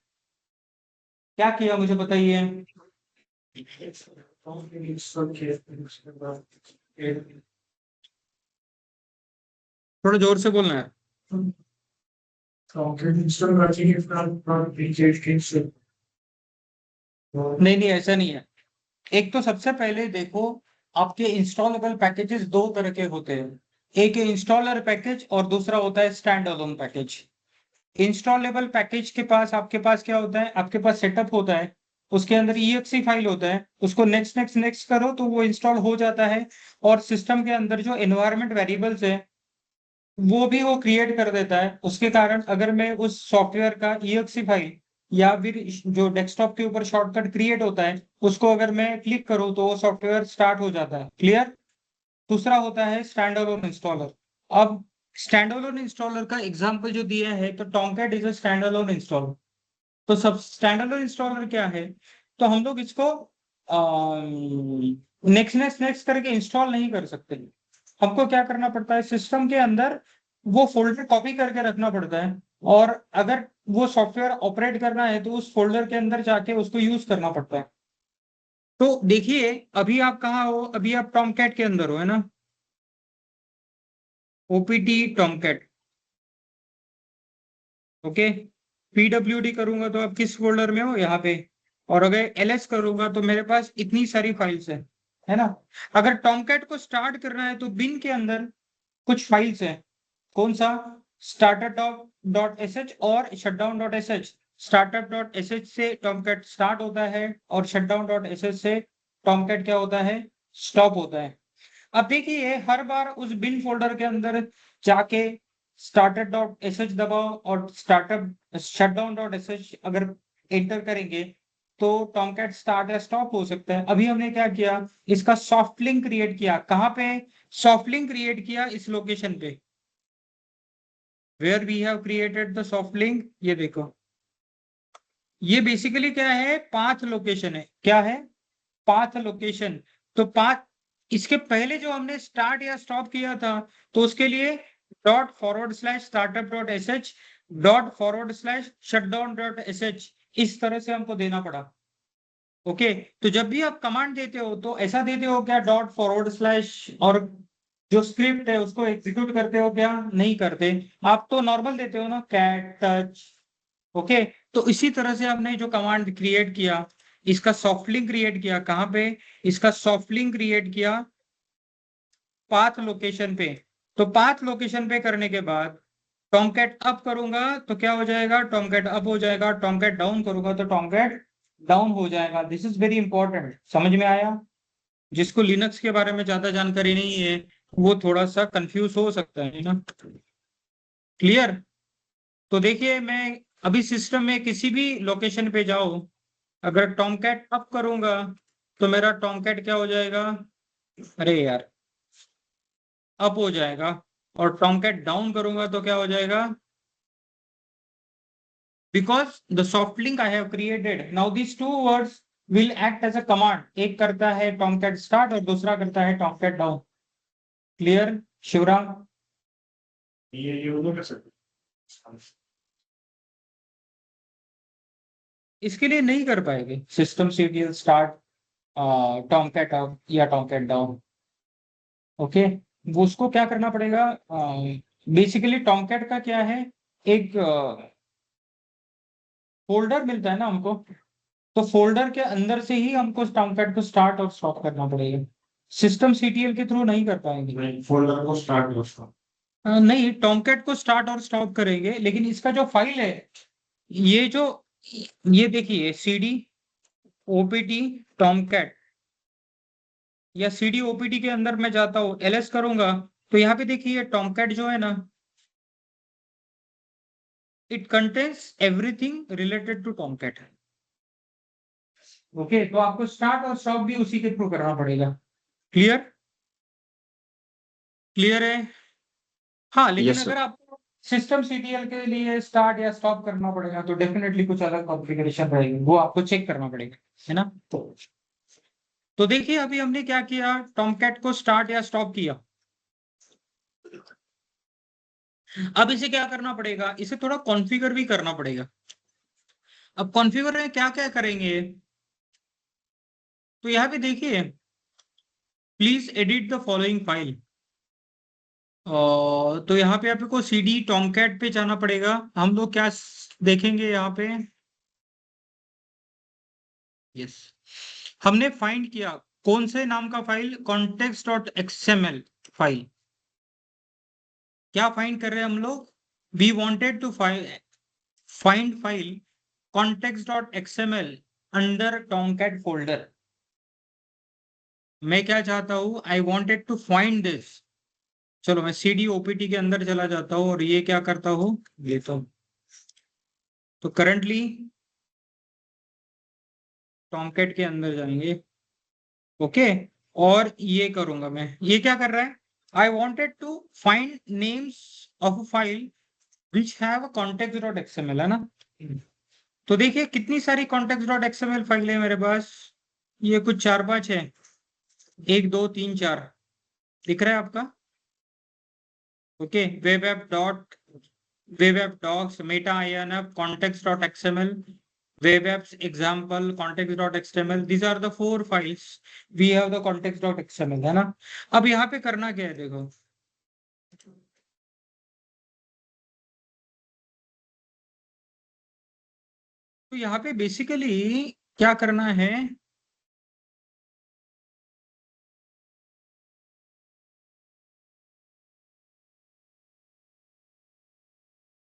क्या किया मुझे बताइए। थोड़ा जोर से बोलना है। नहीं नहीं, ऐसा नहीं है। एक तो सबसे पहले देखो, आपके इंस्टॉलेबल पैकेजेस दो तरह के होते हैं। एक है इंस्टॉलर पैकेज और दूसरा होता है stand alone package. Installable package के पास आपके पास क्या होता है? आपके पास सेटअप होता है, उसके अंदर exe फाइल होता है, उसको नेक्स्ट नेक्स्ट नेक्स्ट करो तो वो इंस्टॉल हो जाता है। और सिस्टम के अंदर जो एनवायरमेंट वेरिएबल्स है वो भी वो क्रिएट कर देता है। उसके कारण अगर मैं उस सॉफ्टवेयर का exe फाइल या फिर जो डेस्कटॉप के ऊपर शॉर्टकट क्रिएट होता है उसको अगर मैं क्लिक करूं तो वो सॉफ्टवेयर स्टार्ट हो जाता है। क्लियर? दूसरा होता है स्टैंड अलोन इंस्टॉलर। अब स्टैंड अलोन इंस्टॉलर का एग्जांपल जो दिया है तो Tomcat is a stand alone installer. तो सब स्टैंड अलोन इंस्टॉलर क्या है? तो हम लोग इसको नेक्स्ट नेक्स्ट नेक्स्ट करके इंस्टॉल नहीं कर सकते। हमको क्या करना पड़ता है? सिस्टम के अंदर वो फोल्डर कॉपी करके रखना पड़ता है। और अगर वो सॉफ्टवेयर ऑपरेट करना है तो उस फोल्डर के अंदर जाके उसको यूज करना पड़ता है। तो देखिए, अभी आप कहाँ हो? अभी आप टॉमकैट के अंदर हो, है ना? OPT Tomcat. ओके। पीडब्ल्यूडी करूंगा तो आप किस फोल्डर में हो? यहाँ पे। और अगर एलएस करूंगा तो मेरे पास इतनी सारी फाइल्स है ना? अगर टॉमकैट को स्टार्ट करना है तो बिन के अंदर कुछ फाइल्स है। कौन सा? स्टार्टअप डॉट एस एच और shutdown dot S H. Startup dot S H से टॉमकैट स्टार्ट होता है और शटडाउन डॉट एस एच से टॉमकैट क्या होता है? स्टॉप होता है। अब देखिए, हर बार उस बिन फोल्डर के अंदर जाके स्टार्टअप डॉट एस एच दबाओ और startup shutdown dot S H अगर एंटर करेंगे तो टॉमकैट स्टार्ट या स्टॉप हो सकता है। अभी हमने क्या किया? इसका सॉफ्ट लिंक क्रिएट किया। कहाँ पे सॉफ्ट लिंक क्रिएट किया? इस लोकेशन पे। Where we have created the soft link, ये देखो। ये बेसिकली क्या है? पाथ लोकेशन है। क्या है? Path location. तो पाथ, इसके पहले जो हमने स्टार्ट या स्टॉप किया था तो उसके लिए dot forward slash startup dot S H dot forward slash shutdown dot S H, इस तरह से हमको देना पड़ा। ओके। तो जब भी आप कमांड देते हो तो ऐसा देते हो क्या? डॉट फॉरवर्ड स्लैश और जो स्क्रिप्ट है उसको एग्जीक्यूट करते हो क्या? नहीं करते। आप तो नॉर्मल देते हो ना, कैट टच। ओके। तो इसी तरह से हमने जो कमांड क्रिएट किया, इसका सॉफ्ट लिंक क्रिएट किया। कहां पे? इसका सॉफ्ट लिंक क्रिएट किया पाथ लोकेशन पे। तो पाथ लोकेशन पे करने के बाद टॉमकैट अप करूंगा तो क्या हो जाएगा? टॉमकैट अप हो जाएगा। टॉमकैट डाउन करूंगा तो टॉमकैट डाउन हो जाएगा। This is very important. समझ में आया? जिसको लिनक्स के बारे में ज्यादा जानकारी नहीं है वो थोड़ा सा कंफ्यूज हो सकता है ना। क्लियर? तो देखिए, मैं अभी सिस्टम में किसी भी लोकेशन पे जाऊं, अगर टॉमकैट अप करूंगा तो मेरा टॉमकैट क्या हो जाएगा? अरे यार, अप हो जाएगा। और टॉमकैट डाउन करूंगा तो क्या हो जाएगा? Because the soft link I have created now this two words will act as a command. एक करता है टॉमकैट स्टार्ट और दूसरा करता है टॉमकैट डाउन। क्लियर शिवराम? इसके लिए नहीं कर पाएंगे system serial start Tomcat up या टॉमकैट डाउन। ओके। वो उसको क्या करना पड़ेगा? बेसिकली टॉमकैट का क्या है? एक फोल्डर मिलता है ना हमको। तो फोल्डर के अंदर से ही हमको टॉमकैट को स्टार्ट और स्टॉप करना पड़ेगा, सिस्टम सीटीएल के थ्रू नहीं कर पाएंगे। फोल्डर को स्टार्ट और stop। नहीं, टॉमकैट को स्टार्ट और स्टॉप करेंगे, लेकिन इसका जो फाइल है, ये जो, ये देखिए सीडी ओपीटी टॉमकैट, या सीडी ओपीटी के अंदर मैं जाता हूँ, एलएस करूंगा, तो यहाँ पे देखिए टॉमकैट जो है ना, it contains everything related to Tomcat. Okay, तो आपको स्टार्ट और स्टॉप भी उसी के थ्रू करना पड़ेगा। क्लियर? क्लियर है? हाँ, लेकिन Yes, sir. अगर आपको सिस्टम सीटीएल के लिए स्टार्ट या स्टॉप करना पड़ेगा तो डेफिनेटली कुछ अलग कॉन्फ़िगरेशन रहेगी, वो आपको चेक करना पड़ेगा, है ना? तो देखिए अभी हमने क्या किया, टॉमकैट को स्टार्ट या स्टॉप किया। अब इसे क्या करना पड़ेगा, इसे थोड़ा कॉन्फ़िगर भी करना पड़ेगा। अब कॉन्फ़िगर में क्या क्या करेंगे, तो यहाँ पे देखिए, please edit the following file. तो यहाँ पे आपको सीडी टॉमकैट पे जाना पड़ेगा। हम लोग क्या देखेंगे यहाँ पे, यस, हमने फाइंड किया कौन से नाम का फाइल, context.xml फाइल। क्या फाइंड कर रहे हैं हम लोग, we wanted to find file context.xml under Tomcat folder. मैं क्या चाहता हूं, I wanted to find this. चलो मैं सीडी ओपीटी के अंदर चला जाता हूं और ये क्या करता हूं, लेता हूं। तो करंटली टॉमकैट के अंदर जाएंगे, ओके, और ये करूंगा मैं, ये क्या कर रहा है, I wanted to find names of file which have context.xml, है ना? तो देखिए कितनी सारी context.xml फाइल है मेरे पास, ये कुछ 4-5 है, 1 2 3 4, दिख रहा है आपका? Okay, web app docs, meta inf, context.xml, web apps example, context.xml, these are the 4 files we have the context.xml, है ना? अब यहाँ पे करना क्या है, देखो, तो यहाँ पे बेसिकली क्या करना है,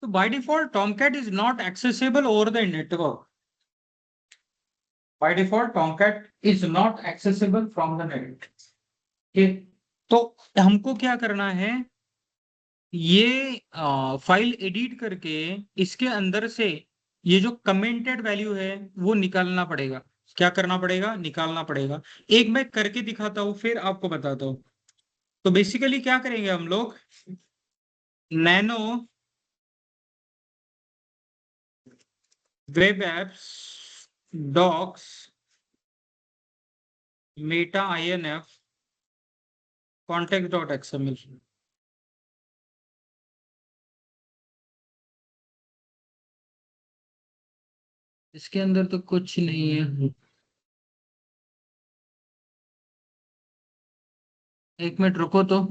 तो by default Tomcat is not accessible over the network. Bye default Tomcat is not accessible from the net. तो हमको क्या करना है, ये फाइल एडिट करके इसके अंदर से ये जो कमेंटेड वैल्यू है वो निकालना पड़ेगा। क्या करना पड़ेगा, निकालना पड़ेगा। एक मैं करके दिखाता हूं फिर आपको बताता हूं। तो बेसिकली क्या करेंगे हम लोग, nano web apps docs meta inf context.xml, इसके अंदर तो कुछ नहीं है। एक मिनट रुको तो,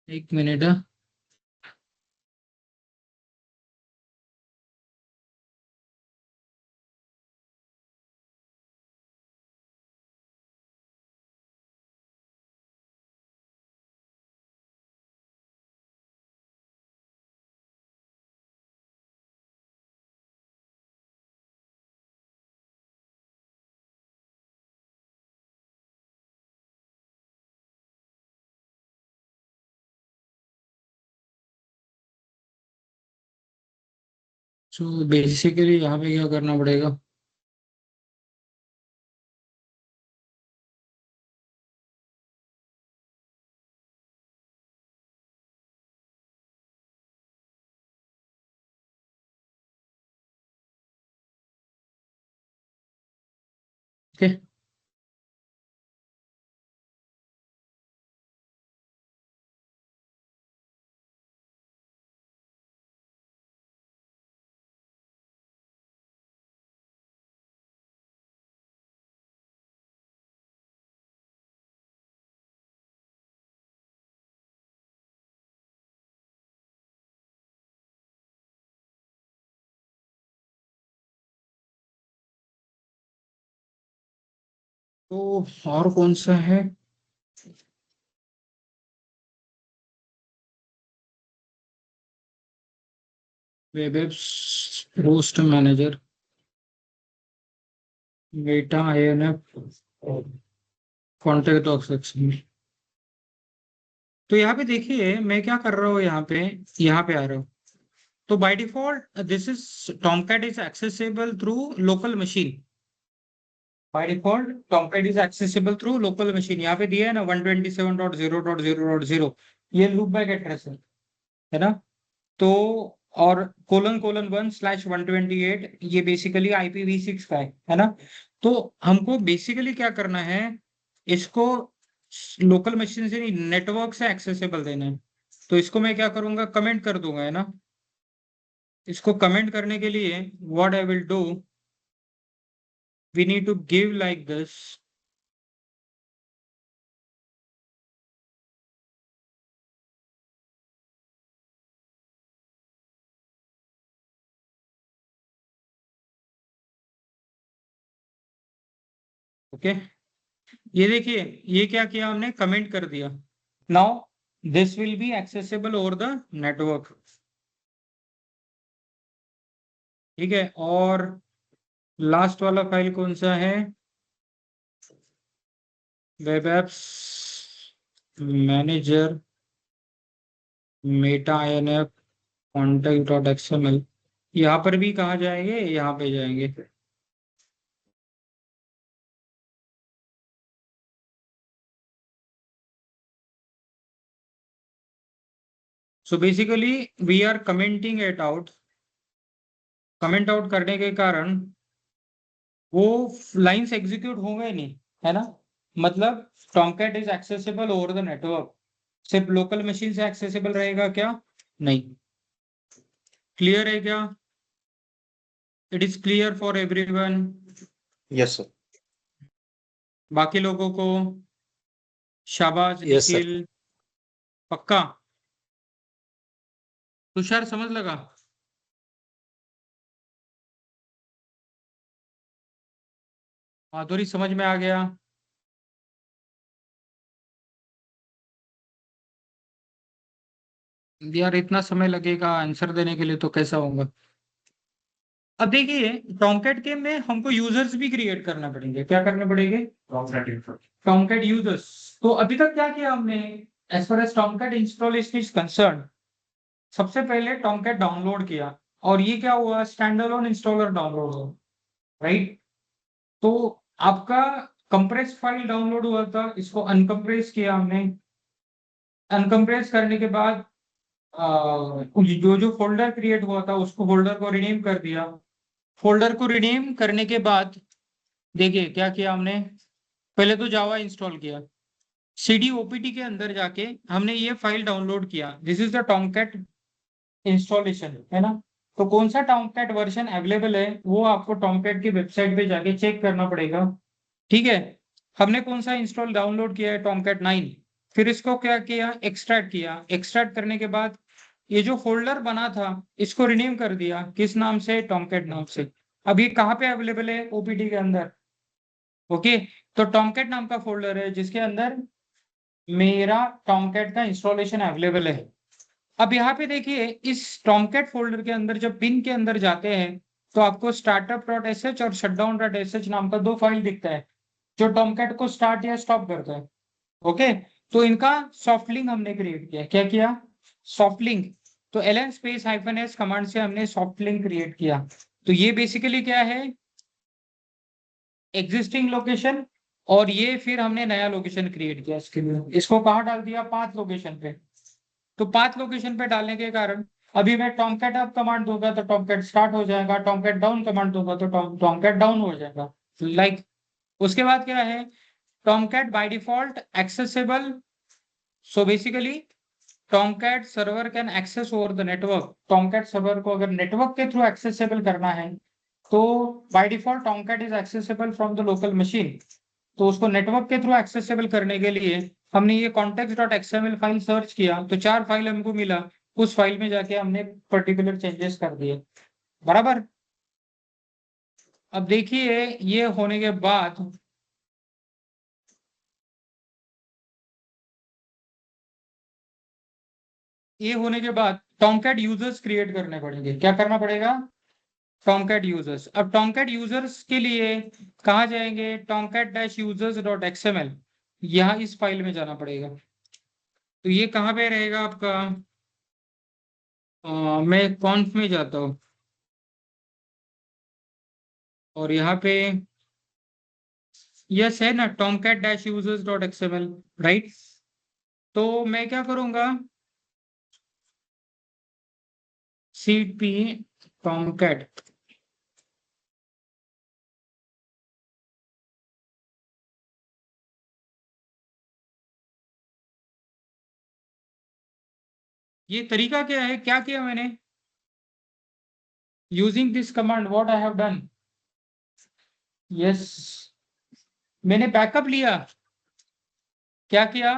एक मिनट। सो बेसिकली यहाँ पे क्या करना पड़ेगा, ओके। तो और कौन सा है, web apps host manager, meta INF, context ऑक्सेशन। तो यहाँ पे देखिए मैं क्या कर रहा हूँ, यहाँ पे आ रहा हूँ। तो by default this is Tomcat is accessible through local machine. Bye default Tomcat is accessible through local machine, यहाँ पे दिया है ना 127.0.0.0, ये लूप बैक एड्रेस है ना। तो और ::1/128 ये बेसिकली IPv6 का है ना। तो हमको बेसिकली क्या करना है, इसको लोकल मशीन से नहीं नेटवर्क से एक्सेसिबल देना है। तो इसको मैं क्या करूंगा, कमेंट कर दूंगा, है ना। इसको कमेंट करने के लिए what I will do, we need to give like this, okay. ये देखिए ये क्या किया हमने, कमेंट कर दिया। Now this will be accessible over the network, ठीक है। और लास्ट वाला फाइल कौन सा है, web apps manager meta INF contact.xml, यहाँ पर भी कहाँ जाएंगे, यहाँ पे जाएंगे। So basically we are commenting it out, comment out करने के कारण वो लाइंस एग्जीक्यूट होंगे नहीं, है ना। मतलब Tomcat is accessible over the network, सिर्फ लोकल मशीन से एक्सेसिबल रहेगा क्या, नहीं। क्लियर है क्या, it is clear for everyone, yes sir. बाकी लोगों को शाबाश, यस सर। निखिल पक्का, तुषार समझ लगा। माधुरी समझ में आ गया। यार इतना समय लगेगा आंसर देने के लिए तो कैसा होगा। अब देखिए टॉमकैट के में हमको यूजर्स भी क्रिएट करना पड़ेंगे, क्या करने पड़ेंगे, टॉमकैट यूजर्स। तो अभी तक क्या किया हमने, as far as Tomcat installation is concern, सबसे पहले टॉमकैट डाउनलोड किया, और ये क्या हुआ, स्टैंडअलोन इंस्टॉलर डाउनलोड हुआ, राइट। तो आपका कंप्रेस फाइल डाउनलोड हुआ था, इसको अनकंप्रेस किया हमने, अनकंप्रेस करने के बाद जो जो फोल्डर क्रिएट हुआ था उसको फोल्डर को रिनेम कर दिया। फोल्डर को रिनेम करने के बाद देखिए क्या किया हमने, पहले तो जावा इंस्टॉल किया, CD OPT के अंदर जाके हमने ये फाइल डाउनलोड किया, this is the Tomcat installation, है ना। तो कौन सा टॉमकैट वर्जन अवेलेबल है वो आपको टॉमकैट की वेबसाइट पे जाके चेक करना पड़ेगा, ठीक है। हमने कौन सा इंस्टॉल डाउनलोड किया है, टॉमकैट 9। फिर इसको क्या किया, एक्सट्रैक्ट किया, एक्सट्रैक्ट करने के बाद ये जो फोल्डर बना था इसको रिनेम कर दिया, किस नाम से, टॉमकैट नाम से। अब ये कहाँ पे अवेलेबल है, OPT के अंदर, ओके। तो टॉमकैट नाम का फोल्डर है जिसके अंदर मेरा टॉमकैट का इंस्टॉलेशन अवेलेबल है। अब यहाँ पे देखिए इस टॉमकैट फोल्डर के अंदर जब बिन के अंदर जाते हैं तो आपको startup.sh और shutdown.sh नाम का दो फाइल दिखता है जो टॉमकैट को स्टार्ट या स्टॉप करता है, ओके। तो इनका सॉफ्ट लिंक हमने क्रिएट किया, क्या किया, सॉफ्ट लिंक। तो ln स्पेस -s कमांड से हमने सॉफ्ट लिंक क्रिएट किया। तो ये बेसिकली क्या है, एग्जिस्टिंग लोकेशन, और ये फिर हमने नया लोकेशन क्रिएट किया इसके लिए। इसको कहाँ डाल दिया, पाथ लोकेशन पे। तो पाथ लोकेशन पे डालने के कारण अभी मैं टॉमकैट अप कमांड दूंगा तो टॉमकैट स्टार्ट हो जाएगा, टॉमकैट डाउन कमांड दूंगा तो टॉमकैट डाउन हो जाएगा। लाइक उसके बाद क्या है, Tomcat by default accessible. So basically Tomcat server can access over the network. Tomcat server को अगर नेटवर्क के थ्रू एक्सेसिबल करना है तो by default Tomcat is accessible from the local machine. तो उसको नेटवर्क के थ्रू एक्सेसिबल करने के लिए हमने ये context.xml फाइल सर्च किया तो 4 फाइल हमको मिला। उस फाइल में जाके हमने पर्टिकुलर चेंजेस कर दिए, बराबर। अब देखिए ये होने के बाद टॉमकैट यूजर्स क्रिएट करने पड़ेंगे। क्या करना पड़ेगा, टॉमकैट यूजर्स। अब टॉमकैट यूजर्स के लिए कहाँ जाएंगे, tomcat-users.xml, यहाँ इस फाइल में जाना पड़ेगा। तो ये कहाँ पे रहेगा आपका, मैं कॉन्फ में जाता हूँ और यहाँ पे यस है ना, tomcat-users.xml, राइट। तो मैं क्या करूंगा, cp tomcat, ये तरीका क्या है, क्या किया मैंने, using this command what I have done, yes मैंने बैकअप लिया। क्या किया,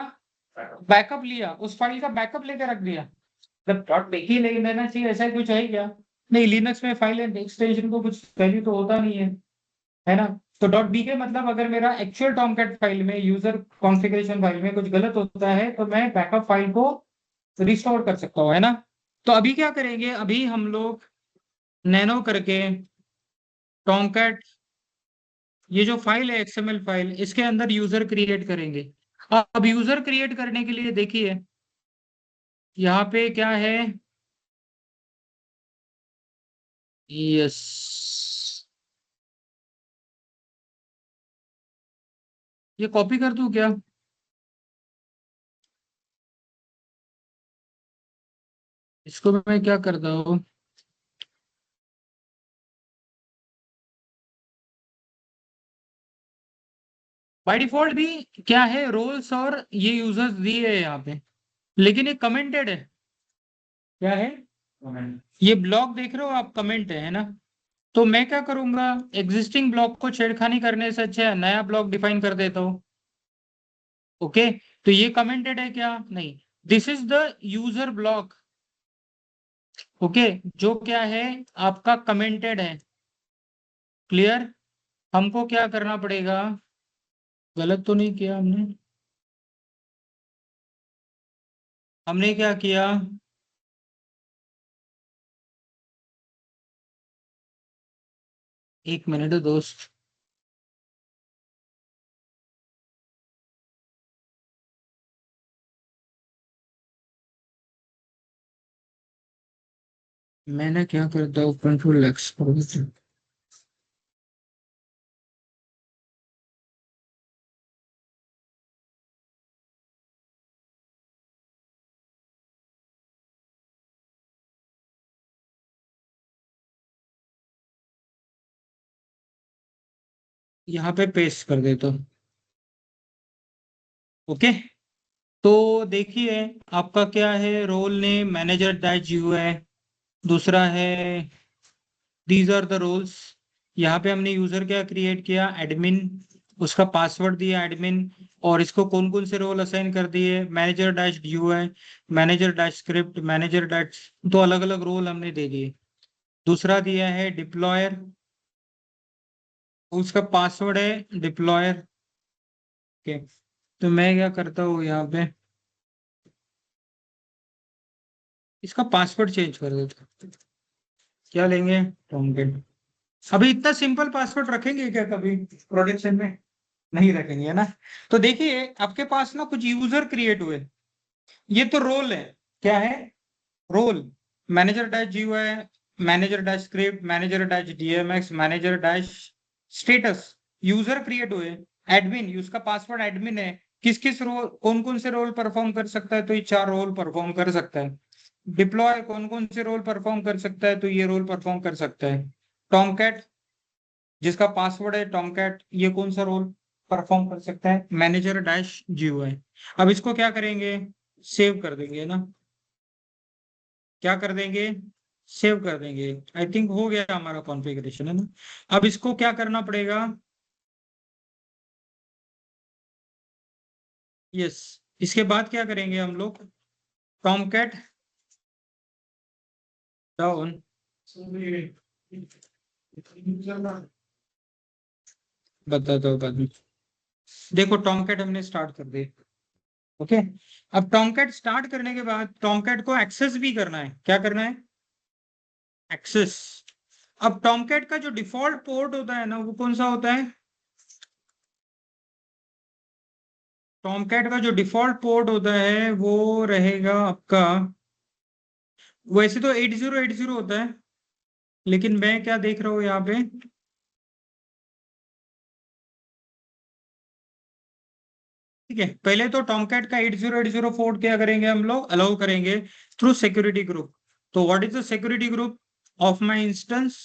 बैकअप लिया, उस फाइल का बैकअप लेके रख दिया। मतलब डॉट बी ही ले लेना चाहिए, ऐसा कुछ है क्या, नहीं लिनक्स में फाइल एंड एक्सटेंशन को कुछ वैल्यू तो होता नहीं है ना। तो डॉट बी के मतलब अगर मेरा एक्चुअल टॉमकैट फाइल में, यूजर कॉन्फ़िगरेशन फाइल में कुछ गलत होता है तो मैं बैकअप फाइल को रिस्टोर कर सकता हूँ, है ना। तो अभी क्या करेंगे, अभी हम लोग नैनो करके टॉमकैट, ये जो फाइल है एक्सएमएल फाइल, इसके अंदर यूजर क्रिएट करेंगे। अब यूजर क्रिएट करने के लिए देखिए यहाँ पे क्या है, यस ये कॉपी कर दूं क्या, इसको मैं क्या करता हूँ, बाय डिफॉल्ट भी क्या है, रोल्स और ये यूजर्स दिए है यहाँ पे, लेकिन ये कमेंटेड है। क्या है, ये ब्लॉक देख रहे हो आप, कमेंट है ना। तो मैं क्या करूंगा, एग्जिस्टिंग ब्लॉक को छेड़खानी करने से अच्छा है नया ब्लॉक डिफाइन कर देता हूँ। ओके, तो ये कमेंटेड है क्या, नहीं, this is the user block. Okay, जो क्या है आपका कमेंटेड है, क्लियर। हमको क्या करना पड़ेगा, गलत तो नहीं किया हमने, हमने क्या किया, एक मिनट दोस्त, मैंने क्या करता हूँ, कंट्रोल एक्स, यहाँ पे पेस्ट कर देता हूँ। ओके, तो देखिए आपका क्या है, role name manager dash u है, दूसरा है दीज आर द रोल्स। यहाँ पे हमने यूजर क्या क्रिएट किया, एडमिन, उसका पासवर्ड दिया एडमिन, और इसको कौन कौन से रोल असाइन कर दिए, मैनेजर डैश यू है, manager dash script, manager dash, तो अलग अलग रोल हमने दे दिए। दूसरा दिया है डिप्लॉयर, उसका पासवर्ड है डिप्लॉयर। ओके, तो मैं क्या करता हूँ यहाँ पे, इसका पासवर्ड चेंज कर देता हूँ। क्या लेंगे, टॉमकैट। अभी इतना सिंपल पासवर्ड रखेंगे क्या कभी प्रोडक्शन में, नहीं रखेंगे, है ना। तो देखिए आपके पास ना कुछ यूजर क्रिएट हुए, ये तो रोल है, क्या है, role. Manager dash GUI, manager dash script, manager dash DMX, manager dash status, user create हुए, एडमिन, उसका पासवर्ड एडमिन है, किस किस रोल, कौन कौन से रोल परफॉर्म कर सकता है, तो ये 4 रोल परफॉर्म कर सकता है। डिप्लॉय कौन कौन से रोल परफॉर्म कर सकता है, तो ये रोल परफॉर्म कर सकता है। टॉमकैट जिसका पासवर्ड है टॉमकैट, ये कौन सा रोल परफॉर्म कर सकता है, मैनेजर डैश GUI। अब इसको क्या करेंगे, सेव कर देंगे ना, क्या कर देंगे, सेव कर देंगे। आई थिंक हो गया हमारा कॉन्फ़िगरेशन, है ना। अब इसको क्या करना पड़ेगा, यस, इसके बाद क्या करेंगे हम लोग, टॉमकैट डाउन, बताता हूँ बाद में। देखो टॉमकैट हमने स्टार्ट कर दिया, ओके। अब टॉमकैट स्टार्ट करने के बाद टॉमकैट को एक्सेस भी करना है, क्या करना है, एक्सेस। अब टॉमकैट का जो डिफॉल्ट पोर्ट होता है ना, वो कौन सा होता है, टॉमकैट का जो डिफॉल्ट पोर्ट होता है वो रहेगा आपका, वैसे तो 8080 होता है, लेकिन मैं क्या देख रहा हूँ यहाँ पे, ठीक है, पहले तो टॉमकैट का 8080 पोर्ट क्या करेंगे हम लोग, अलाउ करेंगे थ्रू सिक्योरिटी ग्रुप। तो what is the security group of my instance,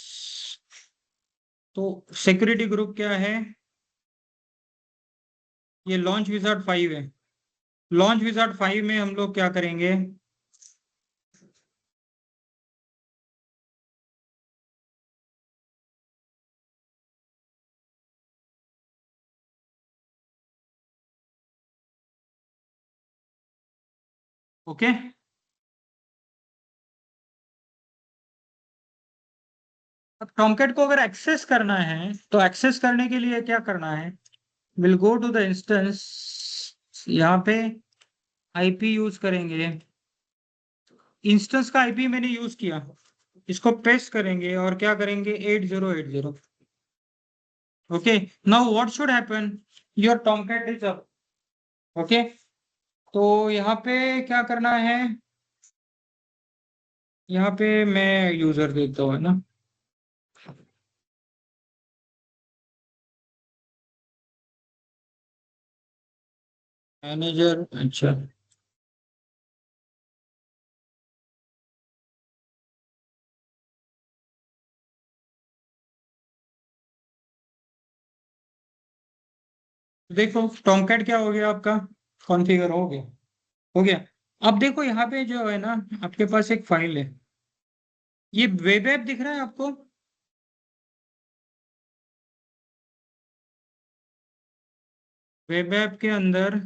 तो सिक्योरिटी ग्रुप क्या है, ये लॉन्च विजार्ड 5 है। लॉन्च विजार्ड 5 में हम लोग क्या करेंगे, ओके। अब टॉमकैट को अगर एक्सेस करना है, तो एक्सेस करने के लिए क्या करना है, will go to the instance, यहाँ पे आईपी यूज करेंगे, इंस्टेंस का आईपी मैंने यूज किया, इसको पेस्ट करेंगे और क्या करेंगे 8080, okay. Now what should happen, your Tomcat is up, okay. तो यहाँ पे क्या करना है, यहाँ पे मैं यूजर देता हूँ, है ना, मैनेजर, अच्छा, देखो टॉमकैट क्या हो गया आपका, कॉन्फ़िगर हो गया, हो गया। अब देखो यहाँ पे जो है ना, आपके पास एक फाइल है, ये वेब ऐप दिख रहा है आपको, वेब ऐप के अंदर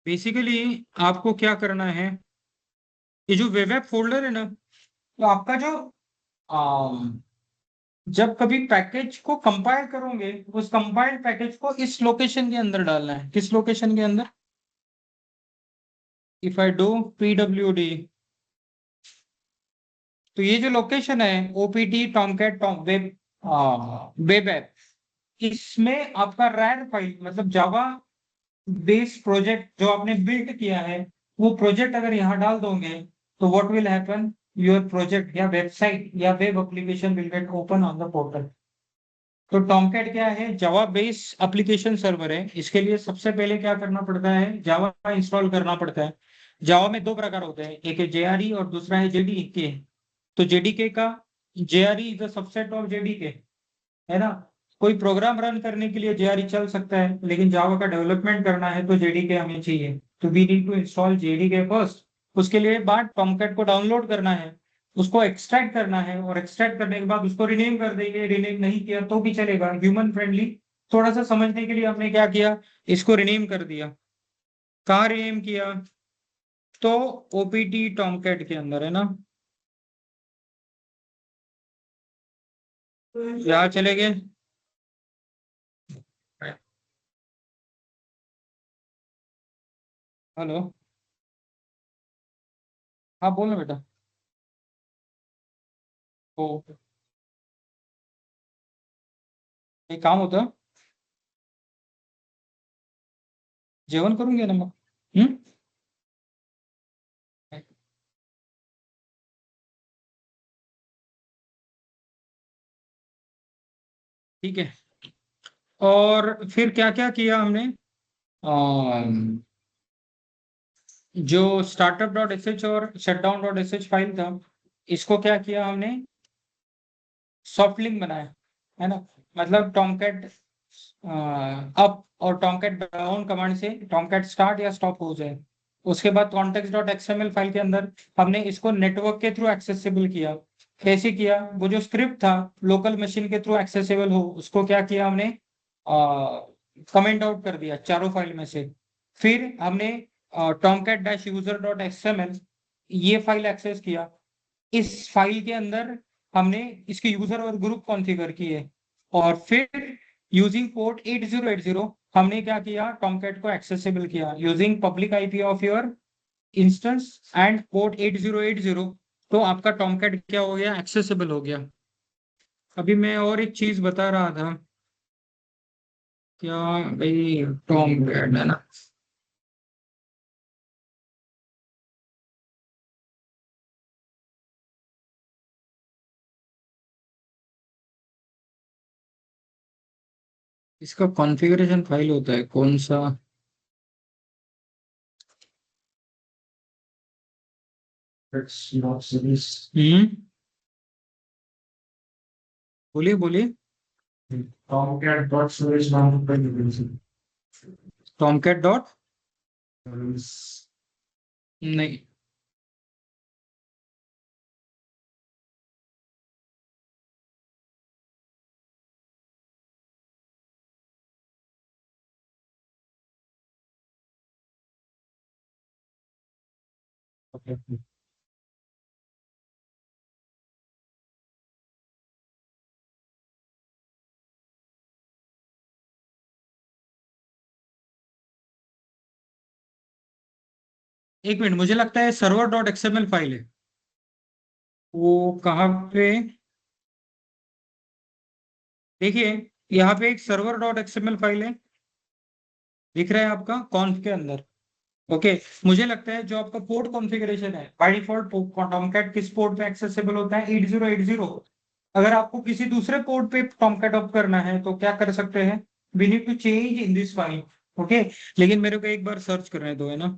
बेसिकली आपको क्या करना है, ये जो वेब ऐप फोल्डर है ना, तो आपका जो जब कभी पैकेज को कंपाइल करोगे, उस कंपाइल्ड पैकेज को इस लोकेशन के अंदर डालना है, किस लोकेशन के अंदर, इफ आई डू pwd, तो ये जो लोकेशन है opt Tomcat web, web app, इसमें आपका रैर फाइल मतलब जावा बेस प्रोजेक्ट जो आपने बिल्ड किया है, वो प्रोजेक्ट अगर यहाँ डाल दोगे, तो what will happen, your project या वेबसाइट या web application will get open on the portal. तो टॉमकैट क्या है, जावा बेस एप्लीकेशन सर्वर है, इसके लिए सबसे पहले क्या करना पड़ता है, जावा इंस्टॉल करना पड़ता है। जावा में 2 प्रकार होते हैं, एक है JRE और दूसरा है JDK। तो JDK का, JRE is a subset of JDK, है ना। कोई प्रोग्राम रन करने के लिए JRE चल सकता है, लेकिन जावा का डेवलपमेंट करना है तो JDK हमें चाहिए, तो we need to install JDK first. उसके लिए बाद टॉमकैट को डाउनलोड करना है, उसको एक्सट्रैक्ट करना है और एक्सट्रैक्ट करने के बाद उसको रिनेम कर देंगे, रिनेम नहीं किया तो भी चलेगा, ह्यूमन फ्रेंडली। थोड़ा सा समझने के लिए हमने क्या किया, इसको रिनेम कर दिया। कहाँ रिनेम किया, तो ओपीटी टॉमकैट के अंदर है ना, यहाँ चले गए। हेलो, हाँ बोलो बेटा। ओ, एक काम होता, जेवण करून घे ना मग। हम्म, ठीक है। और फिर क्या क्या किया हमने, जो startup डॉट एस एच और shutdown dot S H file था, इसको क्या किया हमने, सॉफ्ट लिंक बनाया, है ना। मतलब टॉमकैट अप और टॉमकैट डाउन कमांड से टॉमकैट स्टार्ट या स्टॉप हो जाए। उसके बाद कॉन्टेक्स्ट डॉट एक्सएमएल फाइल के अंदर हमने इसको नेटवर्क के थ्रू एक्सेसिबल किया। कैसे किया, वो जो स्क्रिप्ट था लोकल मशीन के थ्रू एक्सेसिबल हो, उसको क्या किया हमने, कमेंट आउट कर दिया चारों फाइल में से। फिर हमने Tomcat dash user dot XML ये फाइल एक्सेस किया। इस फाइल के अंदर हमने इसके यूजर और ग्रुप कॉन्फ़िगर किए, और फिर यूजिंग पोर्ट 8080 हमने क्या किया, टॉमकैट को एक्सेसिबल किया using public IP of your instance and port 8080। तो आपका टॉमकैट क्या हो गया, एक्सेसिबल हो गया। अभी मैं और एक चीज बता रहा था, क्या भाई, टॉमकैट है ना, इसका कॉन्फ़िगरेशन फाइल होता है कौन सा। हम्म, बोलिए बोलिए। टॉमकैट डॉट स्टोरेज नाम का टॉमकैट डॉट, नहीं, एक मिनट, मुझे लगता है सर्वर डॉट एक्सएमएल फाइल है, वो कहाँ पे, देखिए यहाँ पे एक सर्वर डॉट एक्सएमएल फाइल है, दिख रहा है आपका कॉन्फ के अंदर। ओके, मुझे लगता है जो आपका पोर्ट कॉन्फ़िगरेशन है बाय डिफॉल्ट टॉमकैट किस पोर्ट पे एक्सेसिबल होता है, 8080। अगर आपको किसी दूसरे पोर्ट पे टॉमकैट ऑफ करना है तो क्या कर सकते हैं, we need to change in this file. Okay, लेकिन मेरे को एक बार सर्च करने दो, है ना।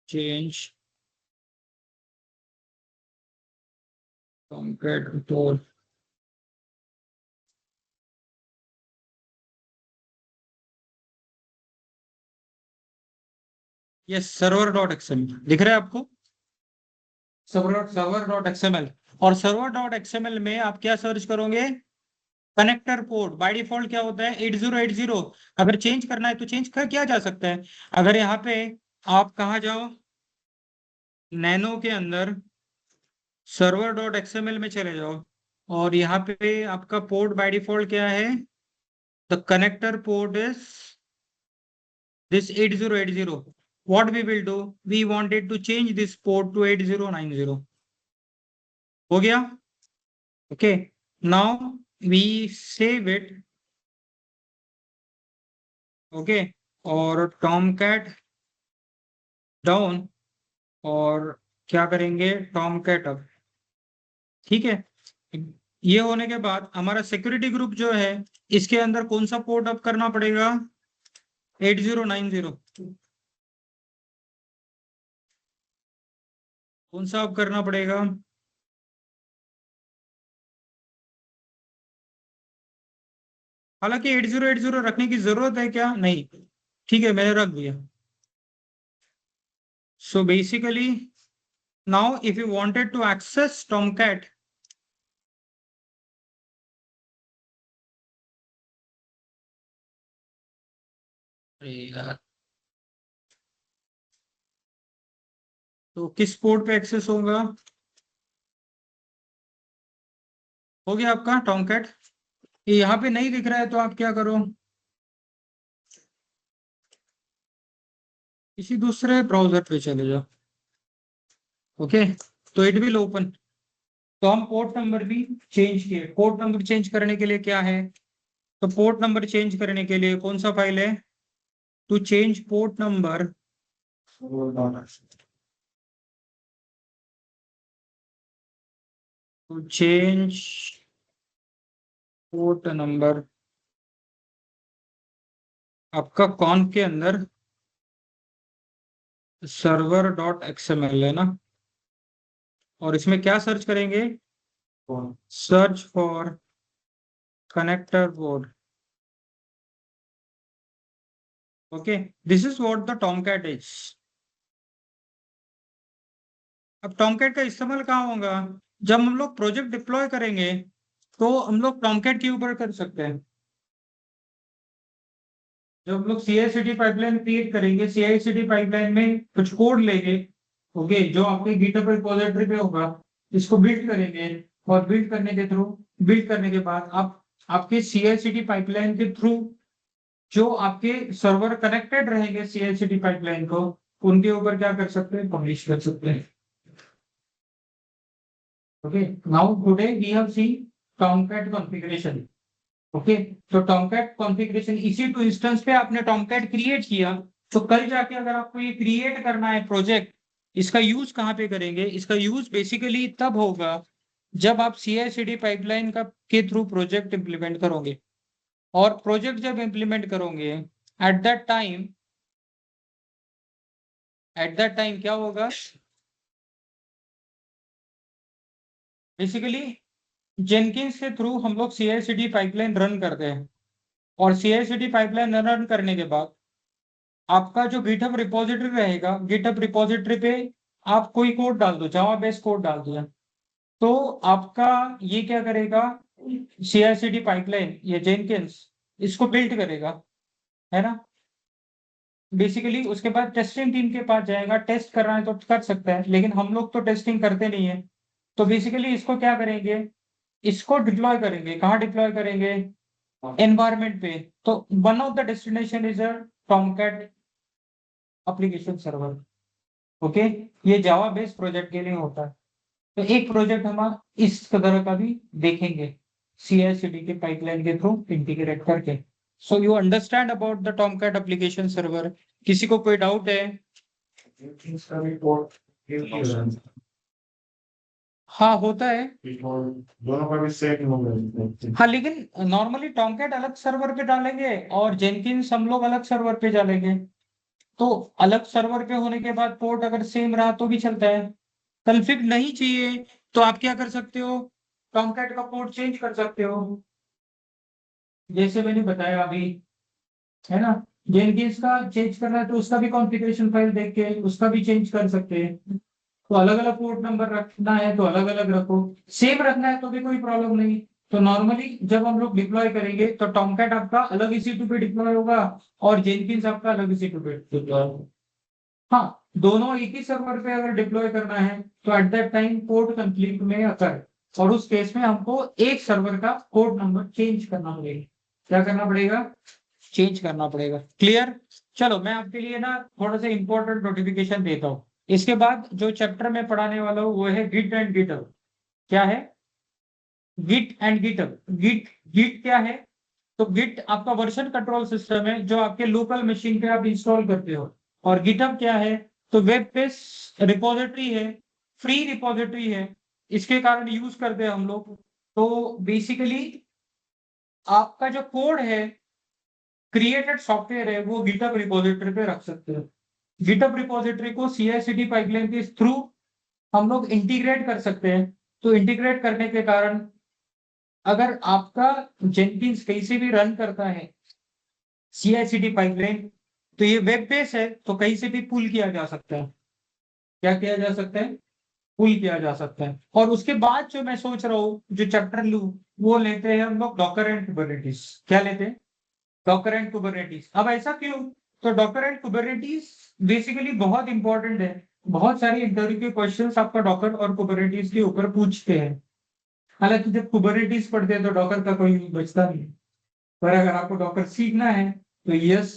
चेंज टॉमकैट पोर्ट, ये सर्वर डॉट एक्सएमएल दिख रहा है आपको, सर्वर डॉट एक्सएमएल। और सर्वर डॉट एक्सएमएल में आप क्या सर्च करोगे, कनेक्टर पोर्ट बाय डिफॉल्ट क्या होता है, 8080। अगर चेंज करना है तो चेंज कर किया जा सकता है। अगर यहाँ पे आप कहाँ जाओ, नैनो के अंदर सर्वर डॉट एक्सएमएल में चले जाओ, और यहाँ पे आपका पोर्ट बाय डिफॉल्ट क्या है, the connector port is this 8080. What we will do, we wanted to change this port to 8090, हो गया। Okay, now we save it. Okay, और टॉमकैट डाउन, और क्या करेंगे, टॉमकैट अप। ठीक है, ये होने के बाद हमारा सिक्योरिटी ग्रुप जो है, इसके अंदर कौन सा पोर्ट अप करना पड़ेगा, 8090। कौन सा अप करना पड़ेगा, हालांकि 8080 रखने की जरूरत है क्या, नहीं, ठीक है, मैंने रख दिया। So basically now if you wanted to access Tomcat, अरे यार, तो किस पोर्ट पे एक्सेस होगा? हो गया आपका Tomcat। ये यहाँ पे नहीं दिख रहा है तो आप क्या करो, किसी दूसरे ब्राउजर पे चले जाओ। ओके, तो इट विल ओपन। तो हम पोर्ट नंबर भी चेंज किए। पोर्ट नंबर चेंज करने के लिए क्या है, तो पोर्ट नंबर चेंज करने के लिए कौन सा फाइल है, to change port number, to change port number, आपका कॉन के अंदर सर्वर डॉट एक्सएमएल है ना, और इसमें क्या सर्च करेंगे, search for connector board. Okay, this is what the Tomcat is. अब टॉमकैट का इस्तेमाल कहाँ होगा, जब हम लोग प्रोजेक्ट डिप्लॉय करेंगे तो हम लोग टॉमकैट के ऊपर कर सकते हैं। जब हम लोग CI/CD पाइपलाइन क्रिएट करेंगे, CI/CD पाइपलाइन में कुछ कोड लेंगे, ओके, जो आपके गिटहब रिपोजिटरी पे होगा, इसको बिल्ड करेंगे, और बिल्ड करने के बाद आप आपके CI/CD पाइपलाइन के थ्रू जो आपके सर्वर कनेक्टेड रहेंगे CI/CD पाइपलाइन को, उनके ऊपर क्या कर सकते हैं, पब्लिश कर सकते हैं। Okay, now today we have seen Tomcat configuration. Okay, तो टॉमकैट कॉन्फ़िगरेशन, इसी टू इंस्टेंस पे आपने टॉमकैट क्रिएट किया, तो कल जाके अगर आपको ये क्रिएट करना है प्रोजेक्ट, इसका यूज कहाँ पे करेंगे, इसका यूज बेसिकली तब होगा जब आप CI/CD पाइपलाइन का के थ्रू प्रोजेक्ट इंप्लीमेंट करोगे। और प्रोजेक्ट जब इंप्लीमेंट करोगे, एट दैट टाइम क्या होगा, बेसिकली जेनकिंस के थ्रू हम लोग CI/CD पाइपलाइन रन करते हैं, और CI/CD पाइपलाइन रन करने के बाद आपका जो गिटहब रिपोजिटरी रहेगा, गिटहब रिपोजिटरी पे आप कोई कोड डाल दो, जावा बेस्ड कोड डाल दिया, तो आपका ये क्या करेगा, CI/CD पाइपलाइन या जेनकिंस इसको बिल्ड करेगा, है ना। बेसिकली उसके बाद टेस्टिंग टीम के पास जाएगा, टेस्ट करना है तो कर सकता है, लेकिन हम लोग तो टेस्टिंग करते नहीं है। तो बेसिकली इसको क्या करेंगे, इसको डिप्लॉय करेंगे, कहाँ डिप्लॉय करेंगे, एनवायरमेंट पे। तो one of the destination is a Tomcat application server. Okay, ये जावा बेस्ड प्रोजेक्ट के लिए होता है। तो एक प्रोजेक्ट हम इस तरह का भी देखेंगे, CI/CD के पाइपलाइन के थ्रू इंटीग्रेट करके। So you understand about the Tomcat application server. किसी को कोई डाउट है? हाँ, होता है। दोनों का भी सेम होगा। हाँ, लेकिन नॉर्मली टॉमकैट अलग सर्वर पे डालेंगे और जेनकिंस हम लोग अलग सर्वर पे डालेंगे। तो अलग सर्वर पे होने के बाद पोर्ट अगर सेम रहा तो भी चलता है। कॉन्फ़िग नहीं चाहिए तो आप क्या कर सकते हो, टॉमकैट का पोर्ट चेंज कर सकते हो, जैसे मैंने बताया अभी, है ना। जेनकिंस का चेंज करना है तो उसका भी कॉन्फ़िगरेशन फाइल देख के उसका भी चेंज कर सकते हैं। तो अलग अलग पोर्ट नंबर रखना है तो अलग अलग रखो, सेम रखना है तो भी कोई प्रॉब्लम नहीं। तो नॉर्मली जब हम लोग डिप्लॉय करेंगे तो टॉमकैट आपका अलग EC2 पे डिप्लॉय होगा और जेनकिंस आपका अलग EC2 पे डिप्लॉय होगा। हाँ, दोनों एक ही सर्वर पे अगर डिप्लॉय करना है तो at that time port conflict में अकर, और उस केस में हमको एक सर्वर का पोर्ट नंबर चेंज करना पड़ेगा। क्या करना पड़ेगा, चेंज करना पड़ेगा। क्लियर? चलो मैं आपके लिए ना थोड़ा सा इंपॉर्टेंट नोटिफिकेशन देता हूँ। इसके बाद जो चैप्टर मैं पढ़ाने वाला हूँ वो है गिट एंड गिटहब। क्या है, गिट एंड गिटहब। गिट क्या है, तो गिट आपका वर्जन कंट्रोल सिस्टम है जो आपके लोकल मशीन पे आप इंस्टॉल करते हो। और गिटहब क्या है, तो वेब बेस्ड रिपोजिटरी है, फ्री रिपोजिटरी है, इसके कारण यूज करते हैं हम लोग। तो बेसिकली आपका जो कोड है, क्रिएटेड सॉफ्टवेयर है, वो गिटहब रिपोजिटरी पे रख सकते हो। गिटहब रिपोजिटरी को CI/CD पाइपलाइन के थ्रू हम लोग इंटीग्रेट कर सकते हैं। तो इंटीग्रेट करने के कारण अगर आपका जेनकिंस कहीं से भी रन करता है CI/CD पाइपलाइन, तो ये वेब बेस है, तो कहीं से भी पुल किया जा सकता है। क्या किया जा सकता है? पुल किया जा सकता है। और उसके बाद जो मैं सोच रहा हूँ जो चैप्टर लूँ, वो लेते हैं हम लोग डॉकर एंड कुबरनेटिस। क्या लेते हैं? Docker and Kubernetes. अब ऐसा क्यों? तो डॉकर एंड कुबरनेटिस बेसिकली बहुत इंपॉर्टेंट है। बहुत सारे इंटरव्यू के क्वेश्चंस आपका डॉकर और कुबरनेटिस के ऊपर पूछते हैं। हालांकि जब कुबरनेटिस पढ़ते हैं तो डॉकर का कोई बचता नहीं, पर अगर आपको डॉकर सीखना है तो yes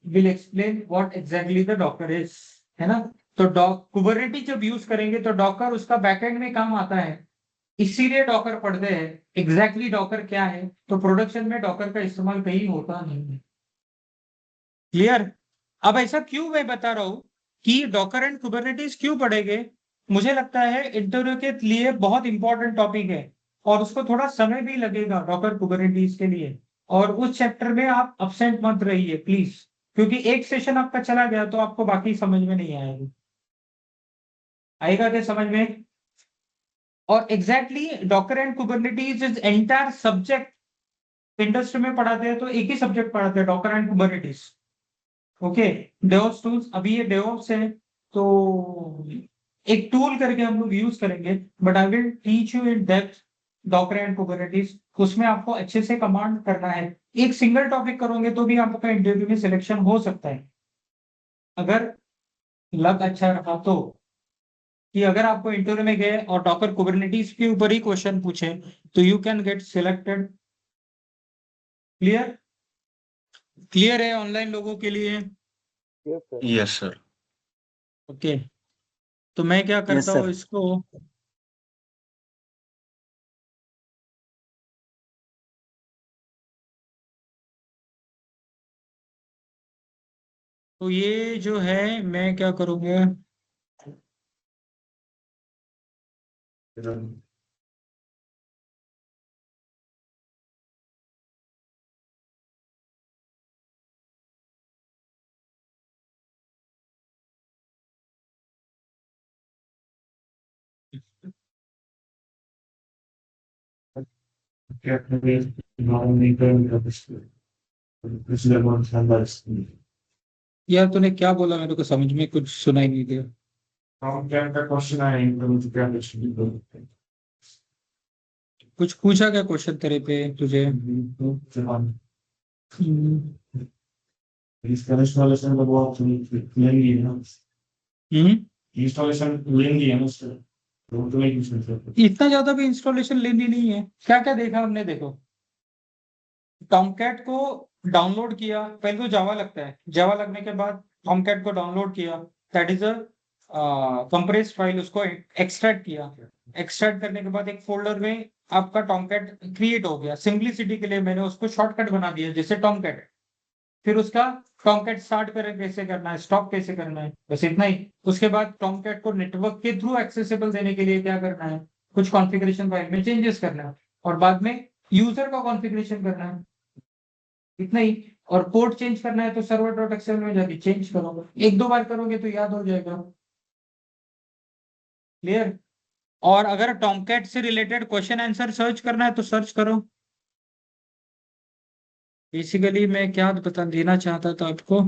will explain what exactly the Docker is, है ना। तो कुबरनेटिस जब यूज करेंगे तो डॉकर उसका बैकएंड में काम आता है, इसीलिए डॉकर पढ़ते हैं। एग्जैक्टली डॉकर क्या है, तो प्रोडक्शन में डॉकर का इस्तेमाल कहीं होता नहीं है। क्लियर? अब ऐसा क्यों मैं बता रहा हूं कि डॉकर एंड कुबरनेटिस क्यों पढ़ेंगे? मुझे लगता है इंटरव्यू के लिए बहुत इंपॉर्टेंट टॉपिक है, और उसको थोड़ा समय भी लगेगा डॉकर कुबरनेटिस के लिए। और उस चैप्टर में आप अपसेंट मत रहिए प्लीज, क्योंकि एक सेशन आपका चला गया तो आपको बाकी समझ में नहीं आएगा। आएगा क्या समझ में? और exactly Docker and Kubernetes is entire subject industry में पढ़ाते हैं, तो एक ही सब्जेक्ट पढ़ाते हैं, Docker and Kubernetes. Okay. DevOps tools, अभी ये डेवऑप्स है तो एक टूल करके हम लोग यूज करेंगे, but I will teach you in depth Docker and Kubernetes. उसमें आपको अच्छे से कमांड करना है। एक सिंगल टॉपिक करोगे तो भी आपका इंटरव्यू में सिलेक्शन हो सकता है, अगर लक अच्छा रहा तो। कि अगर आपको इंटरव्यू में गए और डॉकर कुबरनेटिस के ऊपर ही क्वेश्चन पूछे तो you can get selected. Clear? Clear है ऑनलाइन लोगों के लिए? Yes sir. ओके। तो मैं क्या यस करता हूँ सर। इसको, तो ये जो है मैं क्या करूँगा, Get the non-legal this level of standards. यार तूने क्या बोला मेरे को समझ में कुछ सुनाई नहीं दिया। Now get the question I am to get it. कुछ पूछा क्या क्वेश्चन तेरे पे तुझे? Installation of what lengthy hmm? installation lengthy है don't make it इतना ज्यादा भी इंस्टॉलेशन लेनी नहीं है। क्या क्या देखा हमने? देखो, टॉमकैट को डाउनलोड किया, पहले तो जावा लगता है, जावा लगने के बाद टॉमकैट को डाउनलोड किया, that is a compressed file, उसको एक्सट्रैक्ट किया। एक्सट्रैक्ट करने के बाद एक फोल्डर में आपका टॉमकैट क्रिएट हो गया। सिंपलिसिटी के लिए मैंने उसको शॉर्टकट बना दिया जैसे टॉमकैट। फिर उसका टॉमकैट स्टार्ट करें कैसे करना है, स्टॉप कैसे करना है, बस इतना ही। उसके बाद टॉमकैट को नेटवर्क के थ्रू एक्सेसिबल देने के लिए क्या करना है, कुछ कॉन्फ़िगरेशन फाइल में चेंजेस करना है, और बाद में यूजर का कॉन्फ़िगरेशन करना है, इतना ही। और पोर्ट चेंज करना है तो सर्वर डॉट एक्सएमएल में जाके चेंज करो, एक दो बार करोगे तो याद हो जाएगा। क्लियर? और अगर टॉमकैट से रिलेटेड क्वेश्चन आंसर सर्च करना है तो सर्च करो। बेसिकली मैं क्या बता देना चाहता था आपको,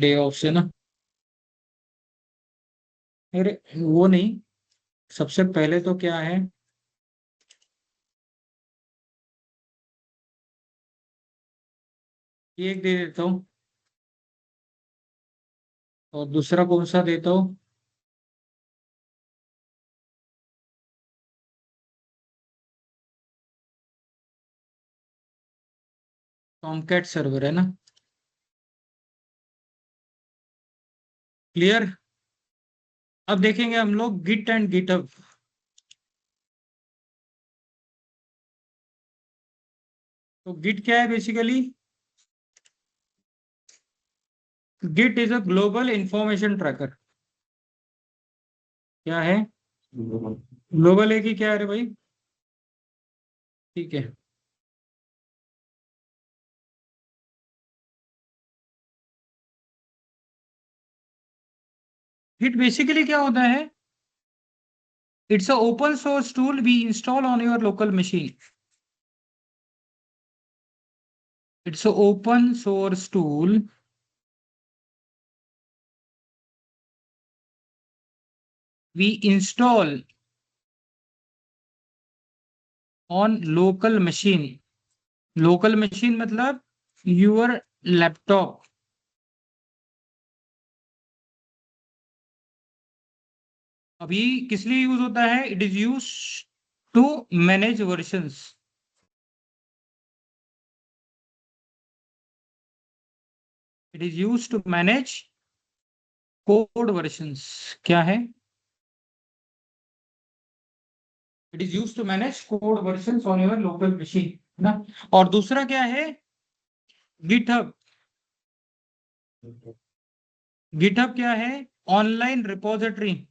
डे ऑफ से ना, अरे वो नहीं, सबसे पहले तो क्या है, ये एक दे देता हूँ, और दूसरा कौन सा देता हूँ, टॉमकैट सर्वर है ना। क्लियर? अब देखेंगे हम लोग गिट एंड गिटहब। तो गिट क्या है basically? Git is a global information tracker. क्या है? ग्लोबल है कि क्या है रे भाई? ठीक है। गिट बेसिकली क्या होता है? It's a open source tool we install on your local machine. It's an open source tool we install on local machine. Local machine मतलब your laptop. अभी किस लिए यूज होता है? It is use to manage versions. It is use to manage code versions. क्या है? It is use to manage code versions on your local machine ना. और दूसरा क्या है? गिटहब. गिटहब क्या है? Online repository.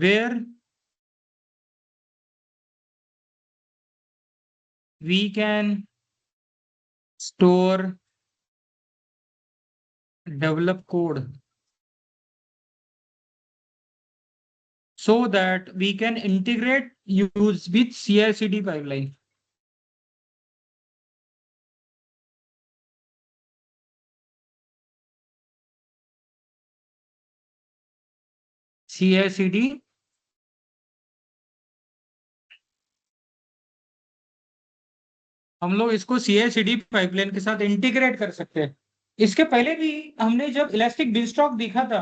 where we can store, develop code so that we can integrate use with CI/CD pipeline. CI/CD हम लोग इसको CI/CD पाइपलाइन के साथ इंटीग्रेट कर सकते हैं. इसके पहले भी हमने जब इलास्टिक बिनस्टॉक देखा था,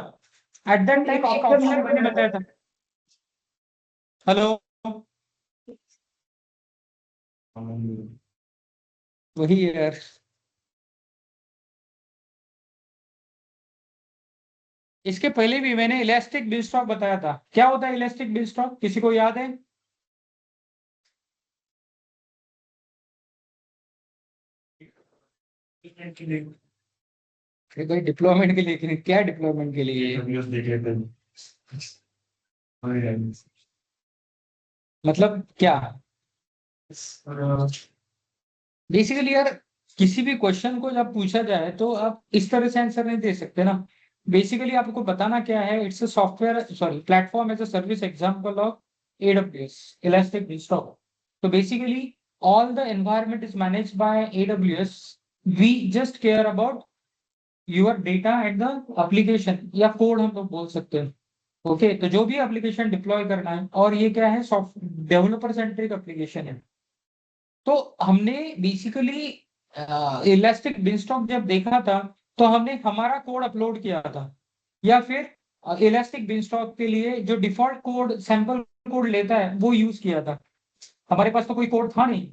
एट दैट टाइम एक ऑप्शन मैंने बताया था. हेलो, वही यार. इसके पहले भी मैंने इलास्टिक बिनस्टॉक बताया था. क्या होता है इलास्टिक बिनस्टॉक? किसी को याद है? भाई डिप्लॉयमेंट के लिए क्या? डिप्लॉयमेंट के लिए मतलब क्या? बेसिकली यार, किसी भी क्वेश्चन को जब पूछा जाए तो आप इस तरह से आंसर नहीं दे सकते ना. बेसिकली आपको बताना क्या है? It's a software, sorry, platform as a service example of AWS, elastic beanstalk. तो basically all the environment is managed by AWS. We just care about your data and the application या code हम लोग बोल सकते हैं. Okay, तो जो भी एप्लीकेशन डिप्लॉय करना है, और ये क्या है? सॉफ्ट डेवलपर सेंट्रिक एप्लीकेशन है. तो हमने बेसिकली इलास्टिक बिनस्टॉक जब देखा था तो हमने हमारा कोड अपलोड किया था, या फिर इलास्टिक बिनस्टॉक के लिए जो डिफॉल्ट कोड, सैंपल कोड लेता है, वो यूज किया था. हमारे पास तो कोई कोड था नहीं.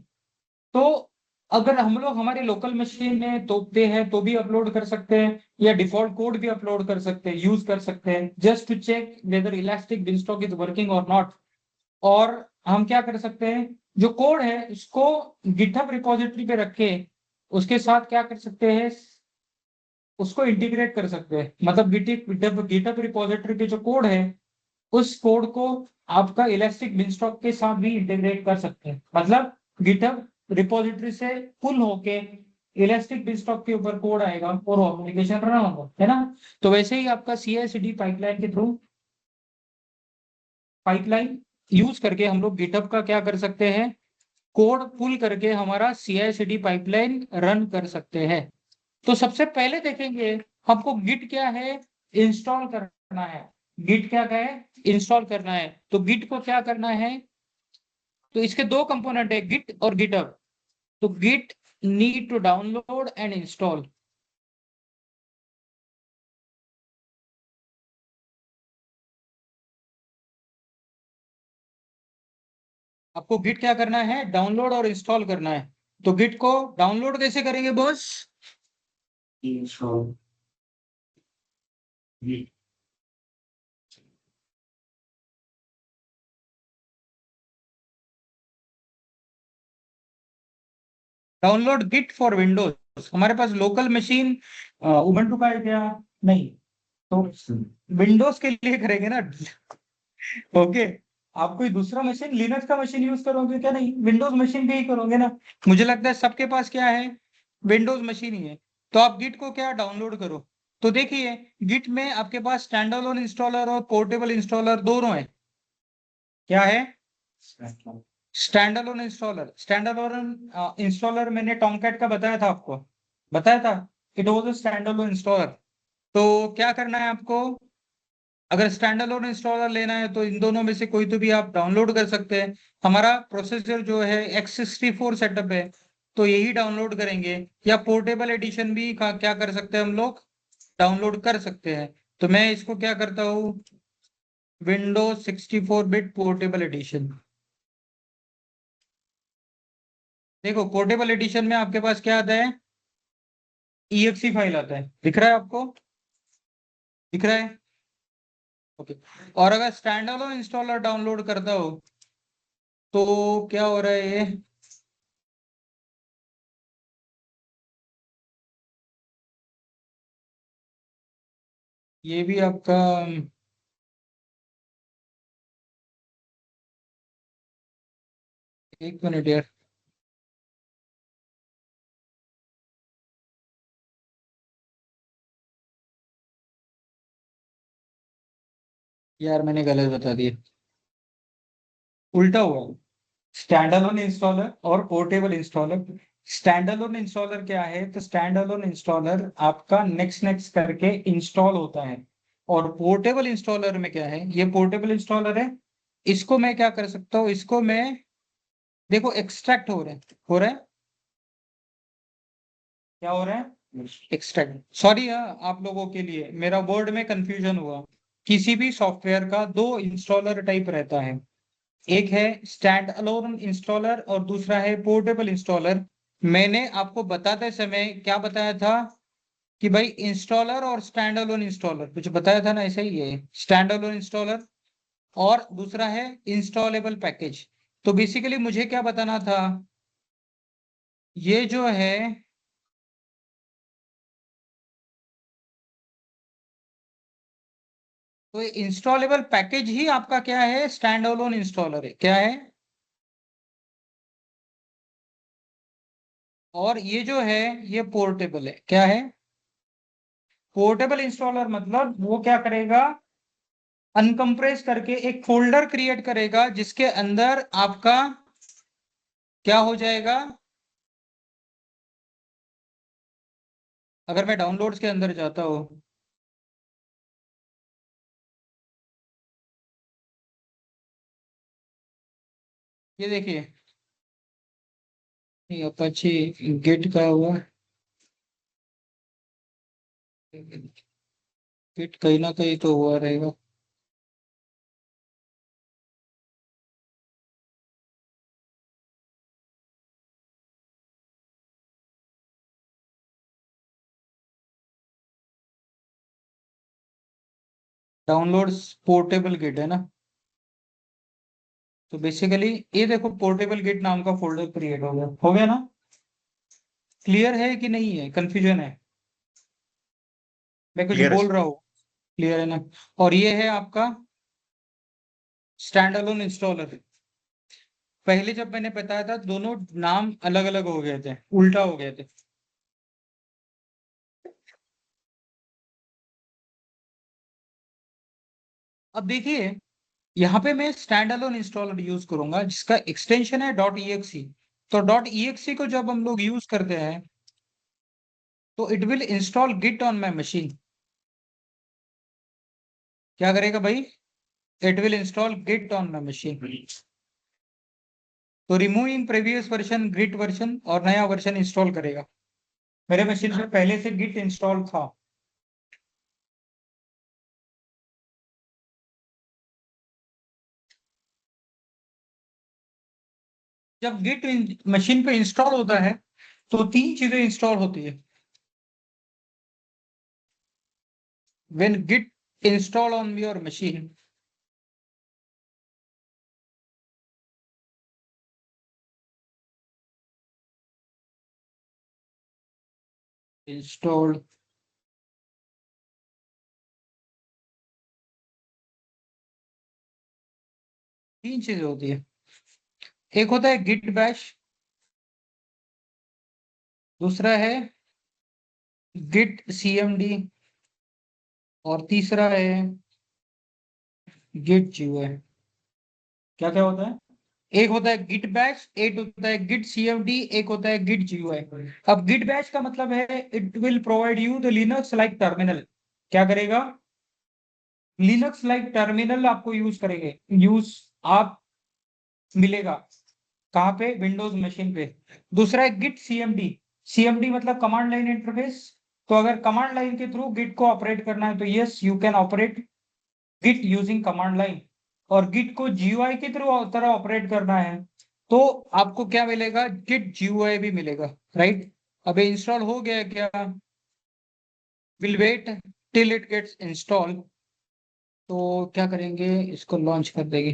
तो अगर हम लोग हमारे लोकल मशीन में तोपते हैं तो भी अपलोड कर सकते हैं, या डिफॉल्ट कोड भी अपलोड कर सकते हैं, यूज कर सकते हैं, just to check whether elastic beanstalk is working और नॉट. और हम क्या कर सकते हैं? जो कोड है उसको गिटहब रिपोजिटरी पे रख के उसके साथ क्या कर सकते हैं? उसको इंटीग्रेट कर सकते हैं. मतलब गिटहब रिपोजिटरी पे जो कोड है, उस कोड को आपका इलास्टिक बिनस्टॉक के साथ भी इंटीग्रेट कर सकते हैं. मतलब गिटहब रिपोजिटरी से पुल होके इलास्टिक बिनस्टॉक के ऊपर कोड आएगा और वो एप्लीकेशन रन होगा, है ना. तो वैसे ही आपका CI/CD पाइपलाइन के थ्रू, पाइपलाइन यूज करके हम लोग गिटहब का क्या कर सकते हैं? कोड पुल करके हमारा CI/CD पाइपलाइन रन कर सकते हैं. तो सबसे पहले देखेंगे हमको गिट क्या है? इंस्टॉल करना है. गिट क्या है? इंस्टॉल करना है. तो गिट को क्या करना है? तो इसके दो कंपोनेंट है, गिट और गिटहब. तो Git need to download and install. आपको गिट क्या करना है? डाउनलोड और इंस्टॉल करना है. तो गिट को डाउनलोड कैसे करेंगे boss? Download Git for Windows. हमारे पास लोकल मशीन उबंटू का है क्या? नहीं. तो विंडोज के लिए करेंगे ना. ओके. आप कोई दूसरा मशीन, लिनक्स का मशीन यूज करोगे क्या? नहीं, विंडोज मशीन पे ही करोगे ना. मुझे लगता है सबके पास क्या है? विंडोज मशीन ही है. तो आप गिट को क्या डाउनलोड करो. तो देखिए, गिट में आपके पास स्टैंड अलोन इंस्टॉलर और पोर्टेबल इंस्टॉलर दोनों है. क्या है? Stand alone installer. Stand alone installer मैंने टॉमकैट का बताया था आपको, बताया था, it was a stand alone installer. तो क्या करना है आपको, अगर स्टैंड अलोन इंस्टॉलर लेना है तो इन दोनों में से कोई तो भी आप डाउनलोड कर सकते हैं। हमारा प्रोसेसर जो है x64 सेटअप है, तो यही डाउनलोड करेंगे, या पोर्टेबल एडिशन भी क्या कर सकते हैं हम लोग, डाउनलोड कर सकते हैं। तो मैं इसको क्या करता हूँ, विंडोज 64 बिट पोर्टेबल एडिशन। देखो पोर्टेबल एडिशन में आपके पास क्या आता है, exe फाइल आता है, दिख रहा है आपको, दिख रहा है? ओके। और अगर स्टैंड अलोन इंस्टॉलर डाउनलोड करता हो तो क्या हो रहा है ये, ये भी आपका, एक मिनट यार, यार मैंने गलत बता दिया, उल्टा हुआ। स्टैंड अलोन इंस्टॉलर और portable installer. Stand alone installer क्या है, तो स्टैंड अलोन इंस्टॉलर आपका नेक्स्ट नेक्स्ट करके इंस्टॉल होता है। और पोर्टेबल इंस्टॉलर में क्या है, ये पोर्टेबल इंस्टॉलर है, इसको मैं क्या कर सकता हूँ, इसको मैं, देखो एक्सट्रैक्ट हो रहा है, हो रहा है, क्या हो रहा है, एक्सट्रैक्ट। सॉरी आप लोगों के लिए मेरा वर्ड में कंफ्यूजन हुआ। किसी भी सॉफ्टवेयर का दो इंस्टॉलर टाइप रहता है, एक है स्टैंड अलोन इंस्टॉलर और दूसरा है पोर्टेबल इंस्टॉलर। मैंने आपको बताते समय क्या बताया था कि भाई इंस्टॉलर और स्टैंड अलोन इंस्टॉलर कुछ बताया था ना, ऐसा ही है, स्टैंड अलोन इंस्टॉलर और दूसरा है इंस्टॉलेबल पैकेज। तो बेसिकली मुझे क्या बताना था, ये जो है, तो इंस्टॉलेबल पैकेज ही आपका क्या है, स्टैंड अलोन इंस्टॉलर है, क्या है? और ये जो है ये पोर्टेबल है, क्या है? पोर्टेबल इंस्टॉलर मतलब वो क्या करेगा, अनकंप्रेस करके एक फोल्डर क्रिएट करेगा जिसके अंदर आपका क्या हो जाएगा, अगर मैं डाउनलोड्स के अंदर जाता हूँ, ये देखिए, ये अपाची गेट का हुआ, गेट कहीं ना कहीं तो हुआ रहेगा। डाउनलोड्स पोर्टेबल गिट है ना, तो बेसिकली ये देखो पोर्टेबल गिट नाम का फोल्डर क्रिएट हो गया ना? क्लियर है कि नहीं है, कंफ्यूजन है? मैं कुछ क्लियर है बोल सर। रहा हूँ, क्लियर है ना? और ये है आपका स्टैंड अलोन इंस्टॉलर। पहले जब मैंने बताया था दोनों नाम अलग अलग हो गए थे, उल्टा हो गए थे। अब देखिए, यहाँ पे मैं स्टैंड अलोन इंस्टॉलर यूज करूंगा जिसका एक्सटेंशन है डॉट ई तो डॉट ई को जब हम लोग यूज करते हैं तो it will install git on my machine. क्या करेगा भाई, it will install git on my machine. तो removing previous version git version और नया वर्जन इंस्टॉल करेगा। मेरे मशीन पे पहले से गिट इंस्टॉल था। जब गिट मशीन पे इंस्टॉल होता है तो तीन चीजें इंस्टॉल होती है। When Git install on your machine, installed, तीन चीजें होती है। एक होता है गिट बैश, दूसरा है गिट सीएमडी, और तीसरा है गिट जीयूआई। क्या क्या होता है? एक होता है गिट बैश, एक होता है गिट सीएमडी, एक होता है गिट जीयूआई। अब गिट बैश का मतलब है it will provide you the Linux like terminal. क्या करेगा? लिनक्स लाइक टर्मिनल आपको यूज करेंगे, यूज आप मिलेगा कहाँ पे? विंडोज मशीन पे। दूसरा है गिट सीएमडी। सीएमडी मतलब कमांड लाइन इंटरफेस। तो अगर कमांड लाइन के थ्रू गिट को ऑपरेट करना है तो yes you can operate Git using command line. और गिट को जीयूआई के थ्रू तरह ऑपरेट करना है तो आपको क्या मिलेगा? गिट जीयूआई भी मिलेगा, राइट? अब इंस्टॉल हो गया है क्या? Will wait till it gets install. तो क्या करेंगे, इसको लॉन्च कर देंगे।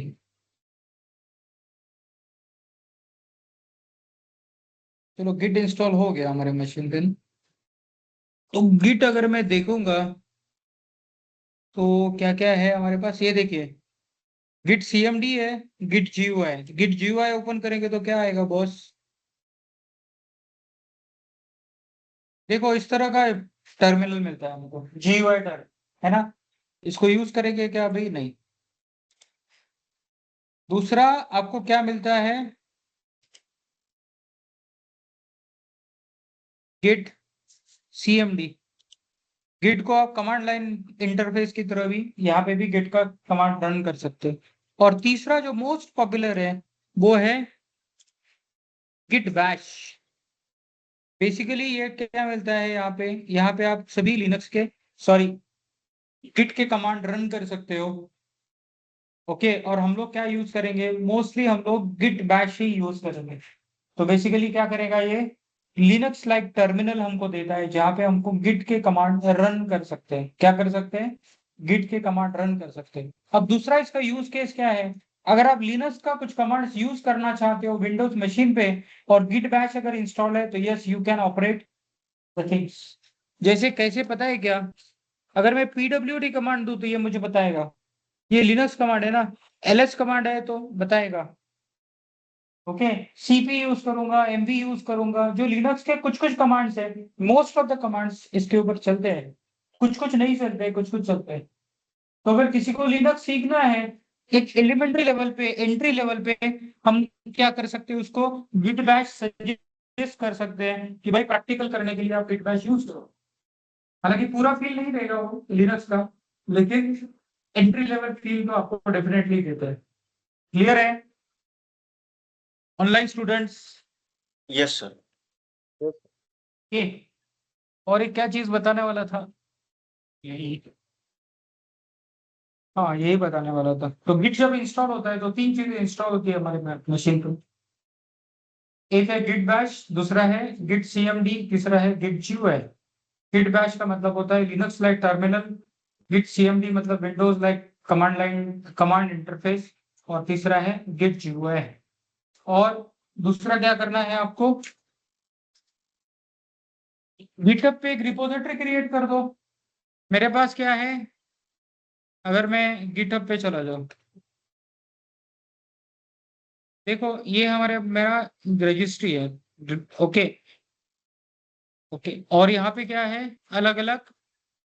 चलो गिट इंस्टॉल हो गया हमारे मशीन पे। तो गिट अगर मैं देखूंगा तो क्या क्या है हमारे पास, ये देखिए गिट सीएमडी है, Git GUI. Git GUI open करेंगे तो क्या आएगा बॉस? देखो इस तरह का टर्मिनल मिलता है हमको, जीयूआई टर्मिनल, है ना? इसको यूज करेंगे क्या? भाई नहीं। दूसरा आपको क्या मिलता है? Git CMD. गिट को आप कमांड लाइन इंटरफेस की तरह भी यहाँ पे भी गिट का कमांड रन कर सकते हैं। और तीसरा जो मोस्ट पॉपुलर है वो है गिट बैश। बेसिकली ये क्या मिलता है यहाँ पे आप सभी लिनक्स के, सॉरी, गिट के कमांड रन कर सकते हो। ओके, और हम लोग क्या यूज करेंगे? मोस्टली हम लोग गिट बैश ही यूज करेंगे। तो बेसिकली क्या करेगा ये? लिनक्स लाइक टर्मिनल हमको देता है जहां पे हमको गिट के कमांड रन कर सकते हैं। क्या कर सकते हैं? गिट के कमांड रन कर सकते हैं। अब दूसरा इसका यूज केस क्या है? अगर आप लिनक्स का कुछ कमांड्स यूज करना चाहते हो विंडोज मशीन पे और गिट बैश अगर इंस्टॉल है तो yes you can operate the things. जैसे कैसे पता है क्या? अगर मैं pwd कमांड दूं तो ये मुझे बताएगा। ये लिनक्स कमांड है ना, ls कमांड है तो बताएगा। ओके, सीपी यूज करूंगा, एमवी यूज करूंगा, जो लिनक्स के कुछ कुछ कमांड्स है, मोस्ट ऑफ द कमांड्स इसके ऊपर चलते हैं। कुछ कुछ नहीं चलते, कुछ कुछ चलते हैं। तो अगर किसी को लिनक्स सीखना है एक एलिमेंट्री लेवल पे, एंट्री लेवल पे, हम क्या कर सकते हैं? उसको गिट बैश सजेस्ट कर सकते हैं कि भाई प्रैक्टिकल करने के लिए आप गिट बैश यूज करो। हालांकि पूरा फील नहीं देगा वो लिनक्स का, लेकिन एंट्री लेवल फील तो आपको डेफिनेटली देता है। क्लियर है ऑनलाइन स्टूडेंट्स? Yes sir. ये और एक क्या चीज बताने वाला था, यही, हाँ यही बताने वाला था। तो गिट जब इंस्टॉल होता है तो तीन चीजें इंस्टॉल होती है हमारे मशीन पे। एक है गिट बैश, दूसरा है गिट सीएमडी, तीसरा है गिट जीयूआई। गिट बैश का मतलब होता है Linux like terminal, git CMD मतलब Windows like command line, command interface, और तीसरा है गिट जीयूआई। और दूसरा क्या करना है आपको? गिटहब पे एक रिपोजिटरी क्रिएट कर दो। मेरे पास क्या है, अगर मैं गिटहब पे चला जाऊं, देखो ये हमारे मेरा रजिस्ट्री है। ओके, ओके, और यहाँ पे क्या है? अलग अलग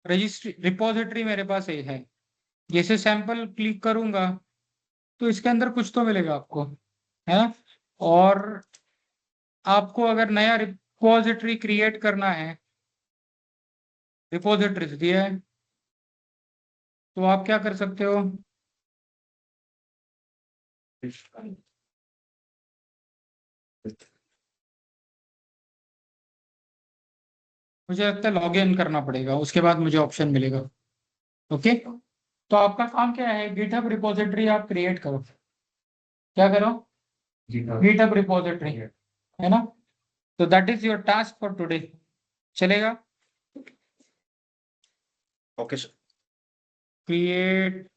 रजिस्ट्री रिपोजिटरी मेरे पास ये है। जैसे सैंपल क्लिक करूंगा तो इसके अंदर कुछ तो मिलेगा आपको, है ना? और आपको अगर नया रिपोजिटरी क्रिएट करना है, रिपोजिटरीज दिया है, तो आप क्या कर सकते हो? मुझे लगता है लॉग इन करना पड़ेगा, उसके बाद मुझे ऑप्शन मिलेगा। ओके, तो आपका काम क्या है? गिटहब रिपोजिटरी आप क्रिएट करो। क्या करो? जी हाँ। गिटहब रिपोजिटरी, है ना? तो that is your task for today. चलेगा? Okay sir. Create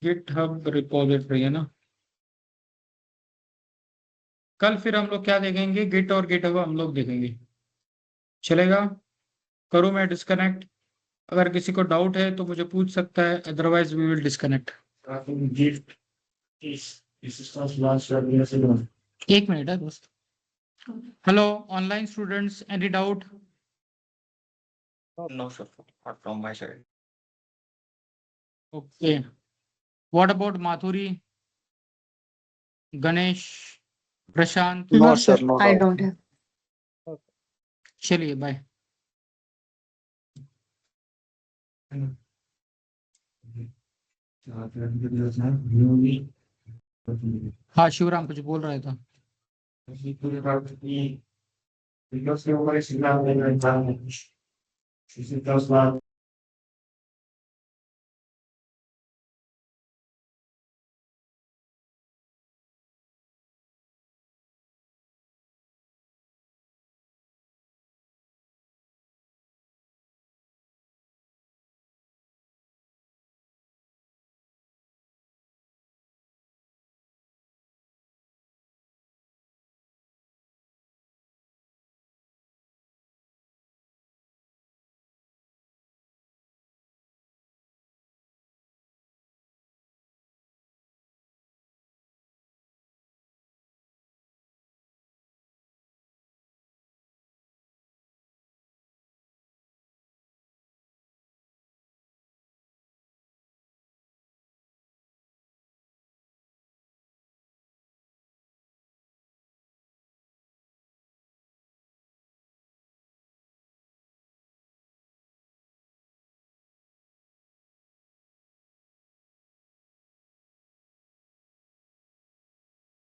GitHub repository, है ना? कल फिर हम लोग क्या देखेंगे? गिट और गिटहब हम लोग देखेंगे। चलेगा? करूँ मैं डिस्कनेक्ट? अगर किसी को डाउट है तो मुझे पूछ सकता है, otherwise we will disconnect. Gift इस लास्ट ईयर से दो। एक मिनट है दोस्त। Hello online students, any doubt? No sir, from my side. Okay, what about Mathuri, Ganesh, Prashant? No, No, sir. sir, no I doubt. don't have. चलिए बाय। हाँ शिवराम कुछ बोल रहा था। Because your voice is not very